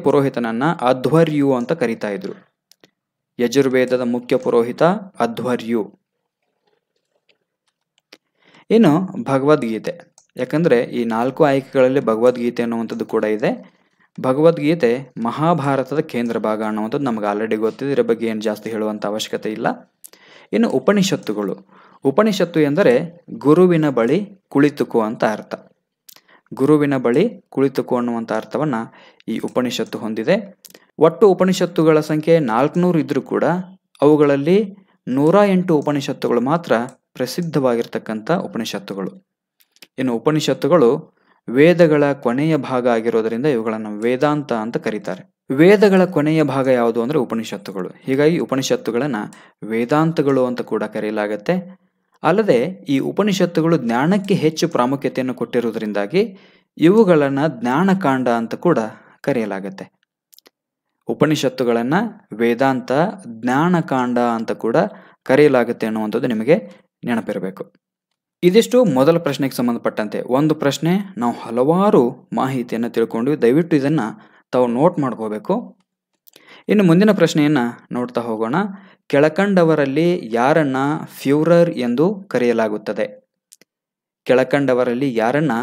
S1: ಪುರೋಹಿತನನ್ನ ಅಧ್ವರ್ಯು ಅಂತ ಕರೀತಾ ಇದ್ರು. ಯಜುರ್ವೇದದ ಮುಖ್ಯ ಪುರೋಹಿತ ಅಧ್ವರ್ಯು. ಇನ್ನು ಭಗವದ್ಗೀತೆ. ಯಾಕಂದರೆ ಈ 4 ಆಯ್ಕೆಗಳಲ್ಲಿ ಭಗವದ್ಗೀತೆ ಅನ್ನುವಂಥದ್ದು ಕೂಡ ಇದೆ. ಭಗವದ್ಗೀತೆ ಮಹಾಭಾರತದ ಕೇಂದ್ರ ಭಾಗ ಅನ್ನುವಂಥದ್ದು ನಮಗೆ ಆಲ್ರೆಡಿ ಗೊತ್ತಿದೆ, ಇದರ ಬಗ್ಗೆ ಏನು ಜಾಸ್ತಿ ಹೇಳುವಂಥ ಅವಶ್ಯಕತೆ ಇಲ್ಲ. ಇನ್ನು ಉಪನಿಷತ್ತುಗಳು. ಉಪನಿಷತ್ತು ಎಂದರೆ ಗುರುವಿನ ಬಳಿ ಕುಳಿತುಕೋ ಅಂತ ಅರ್ಥ. ಗುರುವಿನ ಬಳಿ ಕುಳಿತುಕೋ ಅನ್ನುವಂಥ ಅರ್ಥವನ್ನು ಈ ಉಪನಿಷತ್ತು ಹೊಂದಿದೆ. ಒಟ್ಟು ಉಪನಿಷತ್ತುಗಳ ಸಂಖ್ಯೆ 400 ಇದ್ದರೂ ಕೂಡ ಅವುಗಳಲ್ಲಿ 108 ಉಪನಿಷತ್ತುಗಳು ಮಾತ್ರ ಪ್ರಸಿದ್ಧವಾಗಿರ್ತಕ್ಕಂಥ ಉಪನಿಷತ್ತುಗಳು. ಇನ್ನು ಉಪನಿಷತ್ತುಗಳು ವೇದಗಳ ಕೊನೆಯ ಭಾಗ ಆಗಿರೋದರಿಂದ ಇವುಗಳನ್ನು ವೇದಾಂತ ಅಂತ ಕರೀತಾರೆ. ವೇದಗಳ ಕೊನೆಯ ಭಾಗ ಯಾವುದು ಅಂದರೆ ಉಪನಿಷತ್ತುಗಳು. ಹೀಗಾಗಿ ಉಪನಿಷತ್ತುಗಳನ್ನು ವೇದಾಂತಗಳು ಅಂತ ಕೂಡ ಕರೆಯಲಾಗತ್ತೆ. ಅಲ್ಲದೆ ಈ ಉಪನಿಷತ್ತುಗಳು ಜ್ಞಾನಕ್ಕೆ ಹೆಚ್ಚು ಪ್ರಾಮುಖ್ಯತೆಯನ್ನು ಕೊಟ್ಟಿರುವುದರಿಂದಾಗಿ ಇವುಗಳನ್ನು ಜ್ಞಾನಕಾಂಡ ಅಂತ ಕೂಡ ಕರೆಯಲಾಗತ್ತೆ. ಉಪನಿಷತ್ತುಗಳನ್ನು ವೇದಾಂತ, ಜ್ಞಾನಕಾಂಡ ಅಂತ ಕೂಡ ಕರೆಯಲಾಗುತ್ತೆ ಅನ್ನುವಂಥದ್ದು ನಿಮಗೆ ನೆನಪಿರಬೇಕು. ಇದಿಷ್ಟು ಮೊದಲ ಪ್ರಶ್ನೆಗೆ ಸಂಬಂಧಪಟ್ಟಂತೆ. ಒಂದು ಪ್ರಶ್ನೆ ನಾವು ಹಲವಾರು ಮಾಹಿತಿಯನ್ನು ತಿಳ್ಕೊಂಡು ದಯವಿಟ್ಟು ಇದನ್ನು ತಾವು ನೋಟ್ ಮಾಡ್ಕೋಬೇಕು. ಇನ್ನು ಮುಂದಿನ ಪ್ರಶ್ನೆಯನ್ನು ನೋಡ್ತಾ ಹೋಗೋಣ. ಕೆಳಕಂಡವರಲ್ಲಿ ಯಾರನ್ನ ಫ್ಯೂರರ್ ಎಂದು ಕರೆಯಲಾಗುತ್ತದೆ? ಕೆಳಕಂಡವರಲ್ಲಿ ಯಾರನ್ನ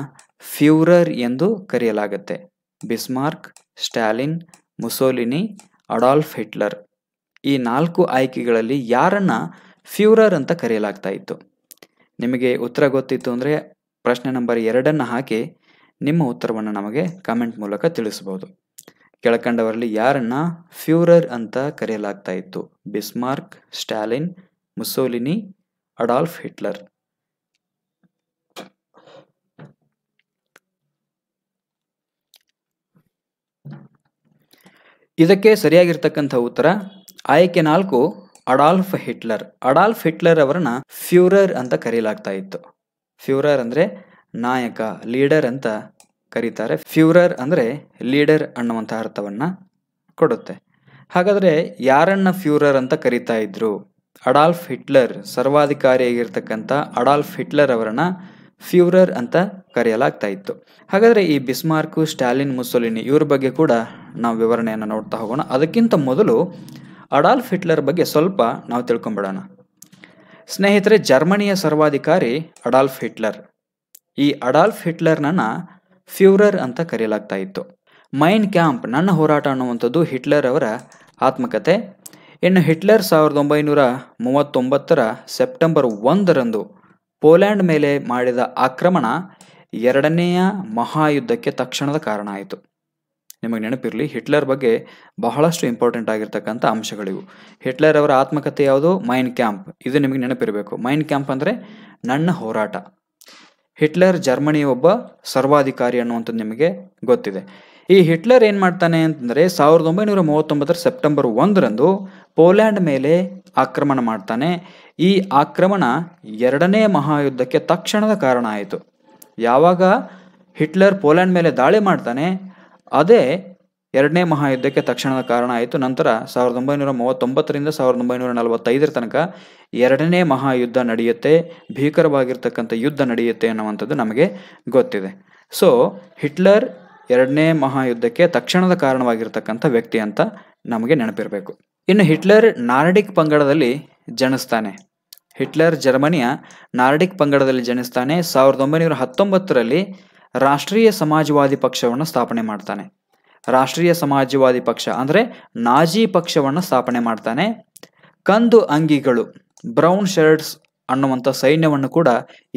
S1: ಫ್ಯೂರರ್ ಎಂದು ಕರೆಯಲಾಗುತ್ತೆ? Bismarck, Stalin, Mussolini, Adolf Hitler. ಈ 4 ಆಯ್ಕೆಗಳಲ್ಲಿ ಯಾರನ್ನ ಫ್ಯೂರರ್ ಅಂತ ಕರೆಯಲಾಗ್ತಾ ಇತ್ತು? ನಿಮಗೆ ಉತ್ತರ ಗೊತ್ತಿತ್ತು ಅಂದರೆ ಪ್ರಶ್ನೆ ನಂಬರ್ 2 ಹಾಕಿ ನಿಮ್ಮ ಉತ್ತರವನ್ನು ನಮಗೆ ಕಾಮೆಂಟ್ ಮೂಲಕ ತಿಳಿಸಬಹುದು. ಕೆಳಕಂಡವರಲ್ಲಿ ಯಾರನ್ನ ಫ್ಯೂರರ್ ಅಂತ ಕರೆಯಲಾಗ್ತಾ ಇತ್ತು? Bismarck, Stalin, Mussolini, Adolf Hitler. ಇದಕ್ಕೆ ಸರಿಯಾಗಿರ್ತಕ್ಕಂಥ ಉತ್ತರ ಆಯ್ಕೆ 4, ಅಡಾಲ್ಫ್ ಹಿಟ್ಲರ್. ಅಡಾಲ್ಫ್ ಹಿಟ್ಲರ್ ಅವರನ್ನ ಫ್ಯೂರರ್ ಅಂತ ಕರೆಯಲಾಗ್ತಾ ಇತ್ತು. ಫ್ಯೂರರ್ ಅಂದರೆ ನಾಯಕ, ಲೀಡರ್ ಅಂತ ಕರೀತಾರೆ. ಫ್ಯೂರರ್ ಅಂದರೆ ಲೀಡರ್ ಅನ್ನುವಂಥ ಅರ್ಥವನ್ನು ಕೊಡುತ್ತೆ. ಹಾಗಾದರೆ ಯಾರನ್ನ ಫ್ಯೂರರ್ ಅಂತ ಕರೀತಾ ಇದ್ರು? ಅಡಾಲ್ಫ್ ಹಿಟ್ಲರ್, ಸರ್ವಾಧಿಕಾರಿಯಾಗಿರ್ತಕ್ಕಂಥ ಅಡಾಲ್ಫ್ ಹಿಟ್ಲರ್ ಅವರನ್ನ ಫ್ಯೂರರ್ ಅಂತ ಕರೆಯಲಾಗ್ತಾ ಇತ್ತು. ಹಾಗಾದರೆ ಈ ಬಿಸ್ಮಾರ್ಕು, ಸ್ಟಾಲಿನ್, ಮುಸೋಲಿನಿ ಇವರ ಬಗ್ಗೆ ಕೂಡ ನಾವು ವಿವರಣೆಯನ್ನು ನೋಡ್ತಾ ಹೋಗೋಣ. ಅದಕ್ಕಿಂತ ಮೊದಲು ಅಡಾಲ್ಫ್ ಹಿಟ್ಲರ್ ಬಗ್ಗೆ ಸ್ವಲ್ಪ ನಾವು ತಿಳ್ಕೊಂಬಿಡೋಣ. ಸ್ನೇಹಿತರೆ, ಜರ್ಮನಿಯ ಸರ್ವಾಧಿಕಾರಿ ಅಡಾಲ್ಫ್ ಹಿಟ್ಲರ್. ಈ ಅಡಾಲ್ಫ್ ಹಿಟ್ಲರ್ನನ್ನ ಫ್ಯೂರರ್ ಅಂತ ಕರೆಯಲಾಗ್ತಾ ಇತ್ತು. ಮೈನ್ ಕ್ಯಾಂಪ್, ನನ್ನ ಹೋರಾಟ ಅನ್ನುವಂಥದ್ದು ಹಿಟ್ಲರ್ ಅವರ ಆತ್ಮಕಥೆ. ಇನ್ನು ಹಿಟ್ಲರ್ 1939 ಸೆಪ್ಟೆಂಬರ್ 1 ಪೋಲ್ಯಾಂಡ್ ಮೇಲೆ ಮಾಡಿದ ಆಕ್ರಮಣ 2ನೆಯ ಮಹಾಯುದ್ಧಕ್ಕೆ ತಕ್ಷಣದ ಕಾರಣ ಆಯಿತು. ನಿಮಗೆ ನೆನಪಿರಲಿ, ಹಿಟ್ಲರ್ ಬಗ್ಗೆ ಬಹಳಷ್ಟು ಇಂಪಾರ್ಟೆಂಟ್ ಆಗಿರ್ತಕ್ಕಂಥ ಅಂಶಗಳಿವು. ಹಿಟ್ಲರ್ ಅವರ ಆತ್ಮಕಥೆ ಯಾವುದು? Main camp. ಇದು ನಿಮಗೆ ನೆನಪಿರಬೇಕು. ಮೈನ್ ಕ್ಯಾಂಪ್ ಅಂದರೆ ನನ್ನ ಹೋರಾಟ. ಹಿಟ್ಲರ್ ಜರ್ಮನಿಯ ಒಬ್ಬ ಸರ್ವಾಧಿಕಾರಿ ಅನ್ನುವಂಥದ್ದು ನಿಮಗೆ ಗೊತ್ತಿದೆ. ಈ ಹಿಟ್ಲರ್ ಏನು ಮಾಡ್ತಾನೆ ಅಂತಂದರೆ 1939 ಸೆಪ್ಟೆಂಬರ್ 1 ಪೋಲ್ಯಾಂಡ್ ಮೇಲೆ ಆಕ್ರಮಣ ಮಾಡ್ತಾನೆ. ಈ ಆಕ್ರಮಣ 2ನೇ ಮಹಾಯುದ್ಧಕ್ಕೆ ತಕ್ಷಣದ ಕಾರಣ ಆಯಿತು. ಯಾವಾಗ ಹಿಟ್ಲರ್ ಪೋಲ್ಯಾಂಡ್ ಮೇಲೆ ದಾಳಿ ಮಾಡ್ತಾನೆ ಅದೇ 2ನೇ ಮಹಾಯುದ್ಧಕ್ಕೆ ತಕ್ಷಣದ ಕಾರಣ ಆಯಿತು. ನಂತರ 1939 1945 ತನಕ 2ನೇ ಮಹಾಯುದ್ಧ ನಡೆಯುತ್ತೆ, ಭೀಕರವಾಗಿರ್ತಕ್ಕಂಥ ಯುದ್ಧ ನಡೆಯುತ್ತೆ ಅನ್ನುವಂಥದ್ದು ನಮಗೆ ಗೊತ್ತಿದೆ. ಸೊ ಹಿಟ್ಲರ್ 2ನೇ ಮಹಾಯುದ್ಧಕ್ಕೆ ತಕ್ಷಣದ ಕಾರಣವಾಗಿರ್ತಕ್ಕಂಥ ವ್ಯಕ್ತಿ ಅಂತ ನಮಗೆ ನೆನಪಿರಬೇಕು. ಇನ್ನು ಹಿಟ್ಲರ್ ನಾರ್ಡಿಕ್ ಪಂಗಡದಲ್ಲಿ ಜನಿಸ್ತಾನೆ. ಹಿಟ್ಲರ್ ಜರ್ಮನಿಯ ನಾರ್ಡಿಕ್ ಪಂಗಡದಲ್ಲಿ ಜನಿಸ್ತಾನೆ. 1919 ರಾಷ್ಟ್ರೀಯ ಸಮಾಜವಾದಿ ಪಕ್ಷವನ್ನು ಸ್ಥಾಪನೆ ಮಾಡ್ತಾನೆ. ರಾಷ್ಟ್ರೀಯ ಸಮಾಜವಾದಿ ಪಕ್ಷ ಅಂದರೆ ನಾಜಿ ಪಕ್ಷವನ್ನು ಸ್ಥಾಪನೆ ಮಾಡ್ತಾನೆ. ಕಂದು ಅಂಗಿಗಳು, ಬ್ರೌನ್ ಶರ್ಟ್ಸ್ ಅನ್ನುವಂಥ ಸೈನ್ಯವನ್ನು ಕೂಡ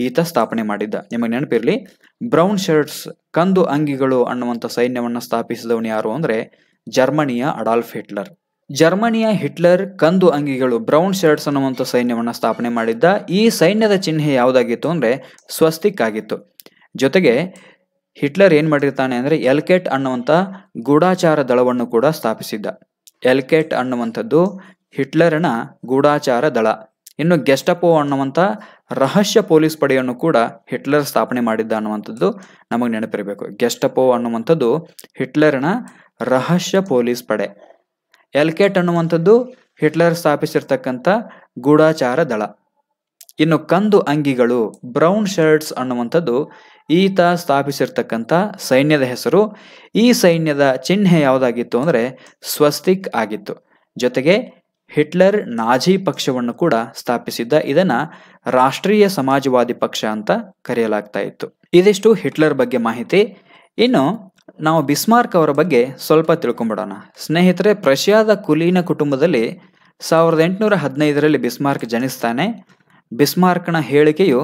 S1: ಈತ ಸ್ಥಾಪನೆ ಮಾಡಿದ್ದ. ನಿಮಗೆ ನೆನಪಿರಲಿ, ಬ್ರೌನ್ ಶರ್ಟ್ಸ್, ಕಂದು ಅಂಗಿಗಳು ಅನ್ನುವಂಥ ಸೈನ್ಯವನ್ನು ಸ್ಥಾಪಿಸಿದವನು ಯಾರು ಅಂದರೆ ಜರ್ಮನಿಯ ಅಡಾಲ್ಫ್ ಹಿಟ್ಲರ್. ಜರ್ಮನಿಯ ಹಿಟ್ಲರ್ ಕಂದು ಅಂಗಿಗಳು, ಬ್ರೌನ್ ಶರ್ಟ್ಸ್ ಅನ್ನುವಂಥ ಸೈನ್ಯವನ್ನು ಸ್ಥಾಪನೆ ಮಾಡಿದ್ದ. ಈ ಸೈನ್ಯದ ಚಿಹ್ನೆ ಯಾವುದಾಗಿತ್ತು ಅಂದರೆ ಸ್ವಸ್ತಿಕ್ ಆಗಿತ್ತು. ಜೊತೆಗೆ ಹಿಟ್ಲರ್ ಏನು ಮಾಡಿರ್ತಾನೆ ಅಂದರೆ ಎಲ್ಕೆಟ್ ಅನ್ನುವಂಥ ಗೂಢಾಚಾರ ದಳವನ್ನು ಕೂಡ ಸ್ಥಾಪಿಸಿದ್ದ. ಎಲ್ಕೆಟ್ ಅನ್ನುವಂಥದ್ದು ಹಿಟ್ಲರನ ಗೂಢಾಚಾರ ದಳ. ಇನ್ನು ಗೆಸ್ಟಪೋ ಅನ್ನುವಂಥ ರಹಸ್ಯ ಪೊಲೀಸ್ ಪಡೆಯನ್ನು ಕೂಡ ಹಿಟ್ಲರ್ ಸ್ಥಾಪನೆ ಮಾಡಿದ್ದ ಅನ್ನುವಂಥದ್ದು ನಮಗೆ ನೆನಪಿರಬೇಕು. ಗೆಸ್ಟಪೋ ಅನ್ನುವಂಥದ್ದು ಹಿಟ್ಲರನ ರಹಸ್ಯ ಪೊಲೀಸ್ ಪಡೆ. ಎಲ್ಕೆಟ್ ಅನ್ನುವಂಥದ್ದು ಹಿಟ್ಲರ್ ಸ್ಥಾಪಿಸಿರ್ತಕ್ಕಂಥ ಗೂಢಾಚಾರ ದಳ. ಇನ್ನು ಕಂದು ಅಂಗಿಗಳು, ಬ್ರೌನ್ ಶರ್ಟ್ಸ್ ಅನ್ನುವಂಥದ್ದು ಈತ ಸ್ಥಾಪಿಸಿರ್ತಕ್ಕಂಥ ಸೈನ್ಯದ ಹೆಸರು. ಈ ಸೈನ್ಯದ ಚಿಹ್ನೆ ಯಾವುದಾಗಿತ್ತು ಅಂದರೆ ಸ್ವಸ್ತಿಕ್ ಆಗಿತ್ತು. ಜೊತೆಗೆ ಹಿಟ್ಲರ್ ನಾಜಿ ಪಕ್ಷವನ್ನು ಕೂಡ ಸ್ಥಾಪಿಸಿದ್ದ. ಇದನ್ನ ರಾಷ್ಟ್ರೀಯ ಸಮಾಜವಾದಿ ಪಕ್ಷ ಅಂತ ಕರೆಯಲಾಗ್ತಾ ಇತ್ತು. ಇದಿಷ್ಟು ಹಿಟ್ಲರ್ ಬಗ್ಗೆ ಮಾಹಿತಿ. ಇನ್ನು ನಾವು ಬಿಸ್ಮಾರ್ಕ್ ಅವರ ಬಗ್ಗೆ ಸ್ವಲ್ಪ ತಿಳ್ಕೊಂಬಿಡೋಣ. ಸ್ನೇಹಿತರೆ, ಪ್ರಷ್ಯಾದ ಕುಲೀನ ಕುಟುಂಬದಲ್ಲಿ 1815ರಲ್ಲಿ ಬಿಸ್ಮಾರ್ಕ್ ಜನಿಸ್ತಾನೆ. ಬಿಸ್ಮಾರ್ಕ್ನ ಹೇಳಿಕೆಯು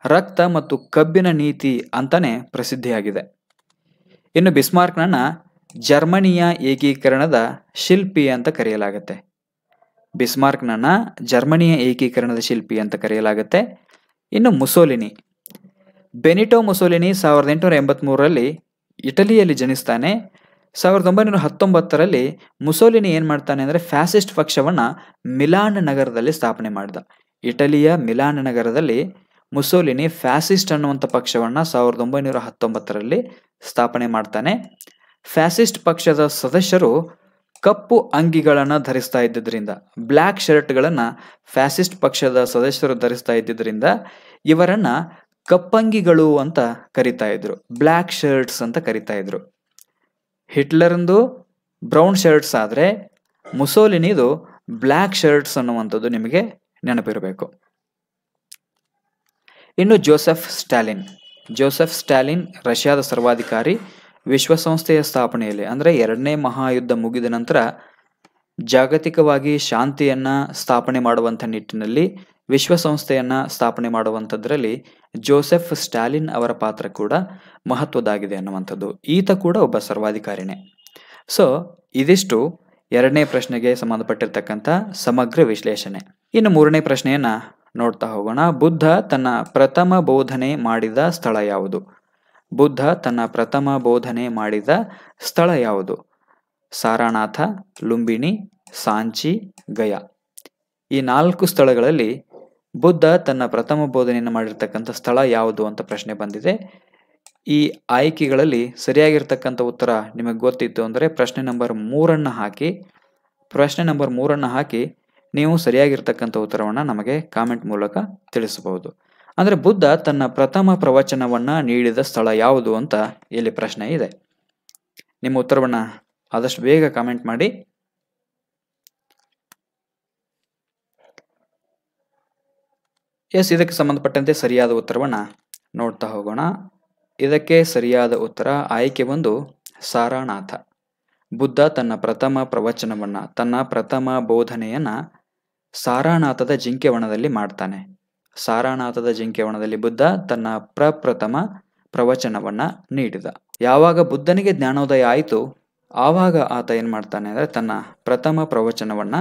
S1: ರಕ್ತ ಮತ್ತು ಕಬ್ಬಿನ ನೀತಿ ಅಂತಾನೆ ಪ್ರಸಿದ್ಧಿಯಾಗಿದೆ. ಇನ್ನು ಬಿಸ್ಮಾರ್ಕ್ನನ್ನ ಜರ್ಮನಿಯ ಏಕೀಕರಣದ ಶಿಲ್ಪಿ ಅಂತ ಕರೆಯಲಾಗುತ್ತೆ. ಬಿಸ್ಮಾರ್ಕ್ನನ್ನ ಜರ್ಮನಿಯ ಏಕೀಕರಣದ ಶಿಲ್ಪಿ ಅಂತ ಕರೆಯಲಾಗುತ್ತೆ. ಇನ್ನು ಮುಸೋಲಿನಿ, ಬೆನಿಟೋ ಮುಸೋಲಿನಿ 1883ರಲ್ಲಿ ಇಟಲಿಯಲ್ಲಿ ಜನಿಸ್ತಾನೆ. 1919ರಲ್ಲಿ ಮುಸೋಲಿನಿ ಏನು ಮಾಡ್ತಾನೆ ಅಂದರೆ ಫ್ಯಾಸಿಸ್ಟ್ ಪಕ್ಷವನ್ನು ಮಿಲಾನ್ ನಗರದಲ್ಲಿ ಸ್ಥಾಪನೆ ಮಾಡಿದ. ಇಟಲಿಯ ಮಿಲಾನ್ ನಗರದಲ್ಲಿ ಮುಸೋಲಿನಿ ಫ್ಯಾಸಿಸ್ಟ್ ಅನ್ನುವಂಥ ಪಕ್ಷವನ್ನು 1919ರಲ್ಲಿ ಸ್ಥಾಪನೆ ಮಾಡ್ತಾನೆ. ಫ್ಯಾಸಿಸ್ಟ್ ಪಕ್ಷದ ಸದಸ್ಯರು ಕಪ್ಪು ಅಂಗಿಗಳನ್ನು ಧರಿಸ್ತಾ ಇದ್ದಿದ್ದರಿಂದ, ಬ್ಲ್ಯಾಕ್ ಶರ್ಟ್ಗಳನ್ನು ಫ್ಯಾಸಿಸ್ಟ್ ಪಕ್ಷದ ಸದಸ್ಯರು ಧರಿಸ್ತಾ ಇದ್ದಿದ್ದರಿಂದ ಇವರನ್ನ ಕಪ್ಪಂಗಿಗಳು ಅಂತ ಕರಿತಾ ಇದ್ರು, ಬ್ಲ್ಯಾಕ್ ಶರ್ಟ್ಸ್ ಅಂತ ಕರಿತಾ ಇದ್ರು. ಹಿಟ್ಲರ್ಂದು ಬ್ರೌನ್ ಶರ್ಟ್ಸ್ ಆದರೆ ಮುಸೋಲಿನಿದು ಬ್ಲ್ಯಾಕ್ ಶರ್ಟ್ಸ್ ಅನ್ನುವಂಥದ್ದು ನಿಮಗೆ ನೆನಪಿರಬೇಕು. ಇನ್ನು ಜೋಸೆಫ್ ಸ್ಟಾಲಿನ್ ರಷ್ಯಾದ ಸರ್ವಾಧಿಕಾರಿ. ವಿಶ್ವಸಂಸ್ಥೆಯ ಸ್ಥಾಪನೆಯಲ್ಲಿ ಅಂದರೆ 2ನೇ ಮಹಾಯುದ್ಧ ಮುಗಿದ ನಂತರ ಜಾಗತಿಕವಾಗಿ ಶಾಂತಿಯನ್ನ ಸ್ಥಾಪನೆ ಮಾಡುವಂಥ ನಿಟ್ಟಿನಲ್ಲಿ ವಿಶ್ವಸಂಸ್ಥೆಯನ್ನ ಸ್ಥಾಪನೆ ಮಾಡುವಂಥದ್ರಲ್ಲಿ ಜೋಸೆಫ್ ಸ್ಟಾಲಿನ್ ಅವರ ಪಾತ್ರ ಕೂಡ ಮಹತ್ವದಾಗಿದೆ ಅನ್ನುವಂಥದ್ದು. ಈತ ಕೂಡ ಒಬ್ಬ ಸರ್ವಾಧಿಕಾರಿನೇ. ಸೊ ಇದಿಷ್ಟು 2ನೇ ಪ್ರಶ್ನೆಗೆ ಸಂಬಂಧಪಟ್ಟಿರ್ತಕ್ಕಂಥ ಸಮಗ್ರ ವಿಶ್ಲೇಷಣೆ. ಇನ್ನು 3ನೇ ಪ್ರಶ್ನೆಯನ್ನ ನೋಡ್ತಾ ಹೋಗೋಣ. ಬುದ್ಧ ತನ್ನ ಪ್ರಥಮ ಬೋಧನೆ ಮಾಡಿದ ಸ್ಥಳ ಯಾವುದು? ಬುದ್ಧ ತನ್ನ ಪ್ರಥಮ ಬೋಧನೆ ಮಾಡಿದ ಸ್ಥಳ ಯಾವುದು? ಸಾರಾನಾಥ, ಲುಂಬಿನಿ, ಸಾಂಚಿ, ಗಯಾ. ಈ 4 ಸ್ಥಳಗಳಲ್ಲಿ ಬುದ್ಧ ತನ್ನ ಪ್ರಥಮ ಬೋಧನೆಯನ್ನು ಮಾಡಿರ್ತಕ್ಕಂಥ ಸ್ಥಳ ಯಾವುದು ಅಂತ ಪ್ರಶ್ನೆ ಬಂದಿದೆ. ಈ ಆಯ್ಕೆಗಳಲ್ಲಿ ಸರಿಯಾಗಿರ್ತಕ್ಕಂಥ ಉತ್ತರ ನಿಮಗೆ ಗೊತ್ತಿತ್ತು ಅಂದರೆ ಪ್ರಶ್ನೆ ನಂಬರ್ 3 ಹಾಕಿ ನೀವು ಸರಿಯಾಗಿರ್ತಕ್ಕಂಥ ಉತ್ತರವನ್ನು ನಮಗೆ ಕಾಮೆಂಟ್ ಮೂಲಕ ತಿಳಿಸಬಹುದು. ಅಂದರೆ ಬುದ್ಧ ತನ್ನ ಪ್ರಥಮ ಪ್ರವಚನವನ್ನು ನೀಡಿದ ಸ್ಥಳ ಯಾವುದು ಅಂತ ಇಲ್ಲಿ ಪ್ರಶ್ನೆ ಇದೆ. ನಿಮ್ಮ ಉತ್ತರವನ್ನು ಆದಷ್ಟು ಬೇಗ ಕಾಮೆಂಟ್ ಮಾಡಿ. ಇದಕ್ಕೆ ಸಂಬಂಧಪಟ್ಟಂತೆ ಸರಿಯಾದ ಉತ್ತರವನ್ನು ನೋಡ್ತಾ ಹೋಗೋಣ. ಇದಕ್ಕೆ ಸರಿಯಾದ ಉತ್ತರ ಆಯ್ಕೆ 1 ಸಾರಾನಾಥ. ಬುದ್ಧ ತನ್ನ ಪ್ರಥಮ ಪ್ರವಚನವನ್ನು, ತನ್ನ ಪ್ರಥಮ ಬೋಧನೆಯನ್ನು ಸಾರಾನಾಥದ ಜಿಂಕೆವನದಲ್ಲಿ ಮಾಡ್ತಾನೆ. ಸಾರಾನಾಥದ ಜಿಂಕೆವನದಲ್ಲಿ ಬುದ್ಧ ತನ್ನ ಪ್ರಪ್ರಥಮ ಪ್ರವಚನವನ್ನು ನೀಡಿದ. ಯಾವಾಗ ಬುದ್ಧನಿಗೆ ಜ್ಞಾನೋದಯ ಆಯಿತು ಆವಾಗ ಆತ ಏನು ಮಾಡ್ತಾನೆ ಅಂದರೆ ತನ್ನ ಪ್ರಥಮ ಪ್ರವಚನವನ್ನು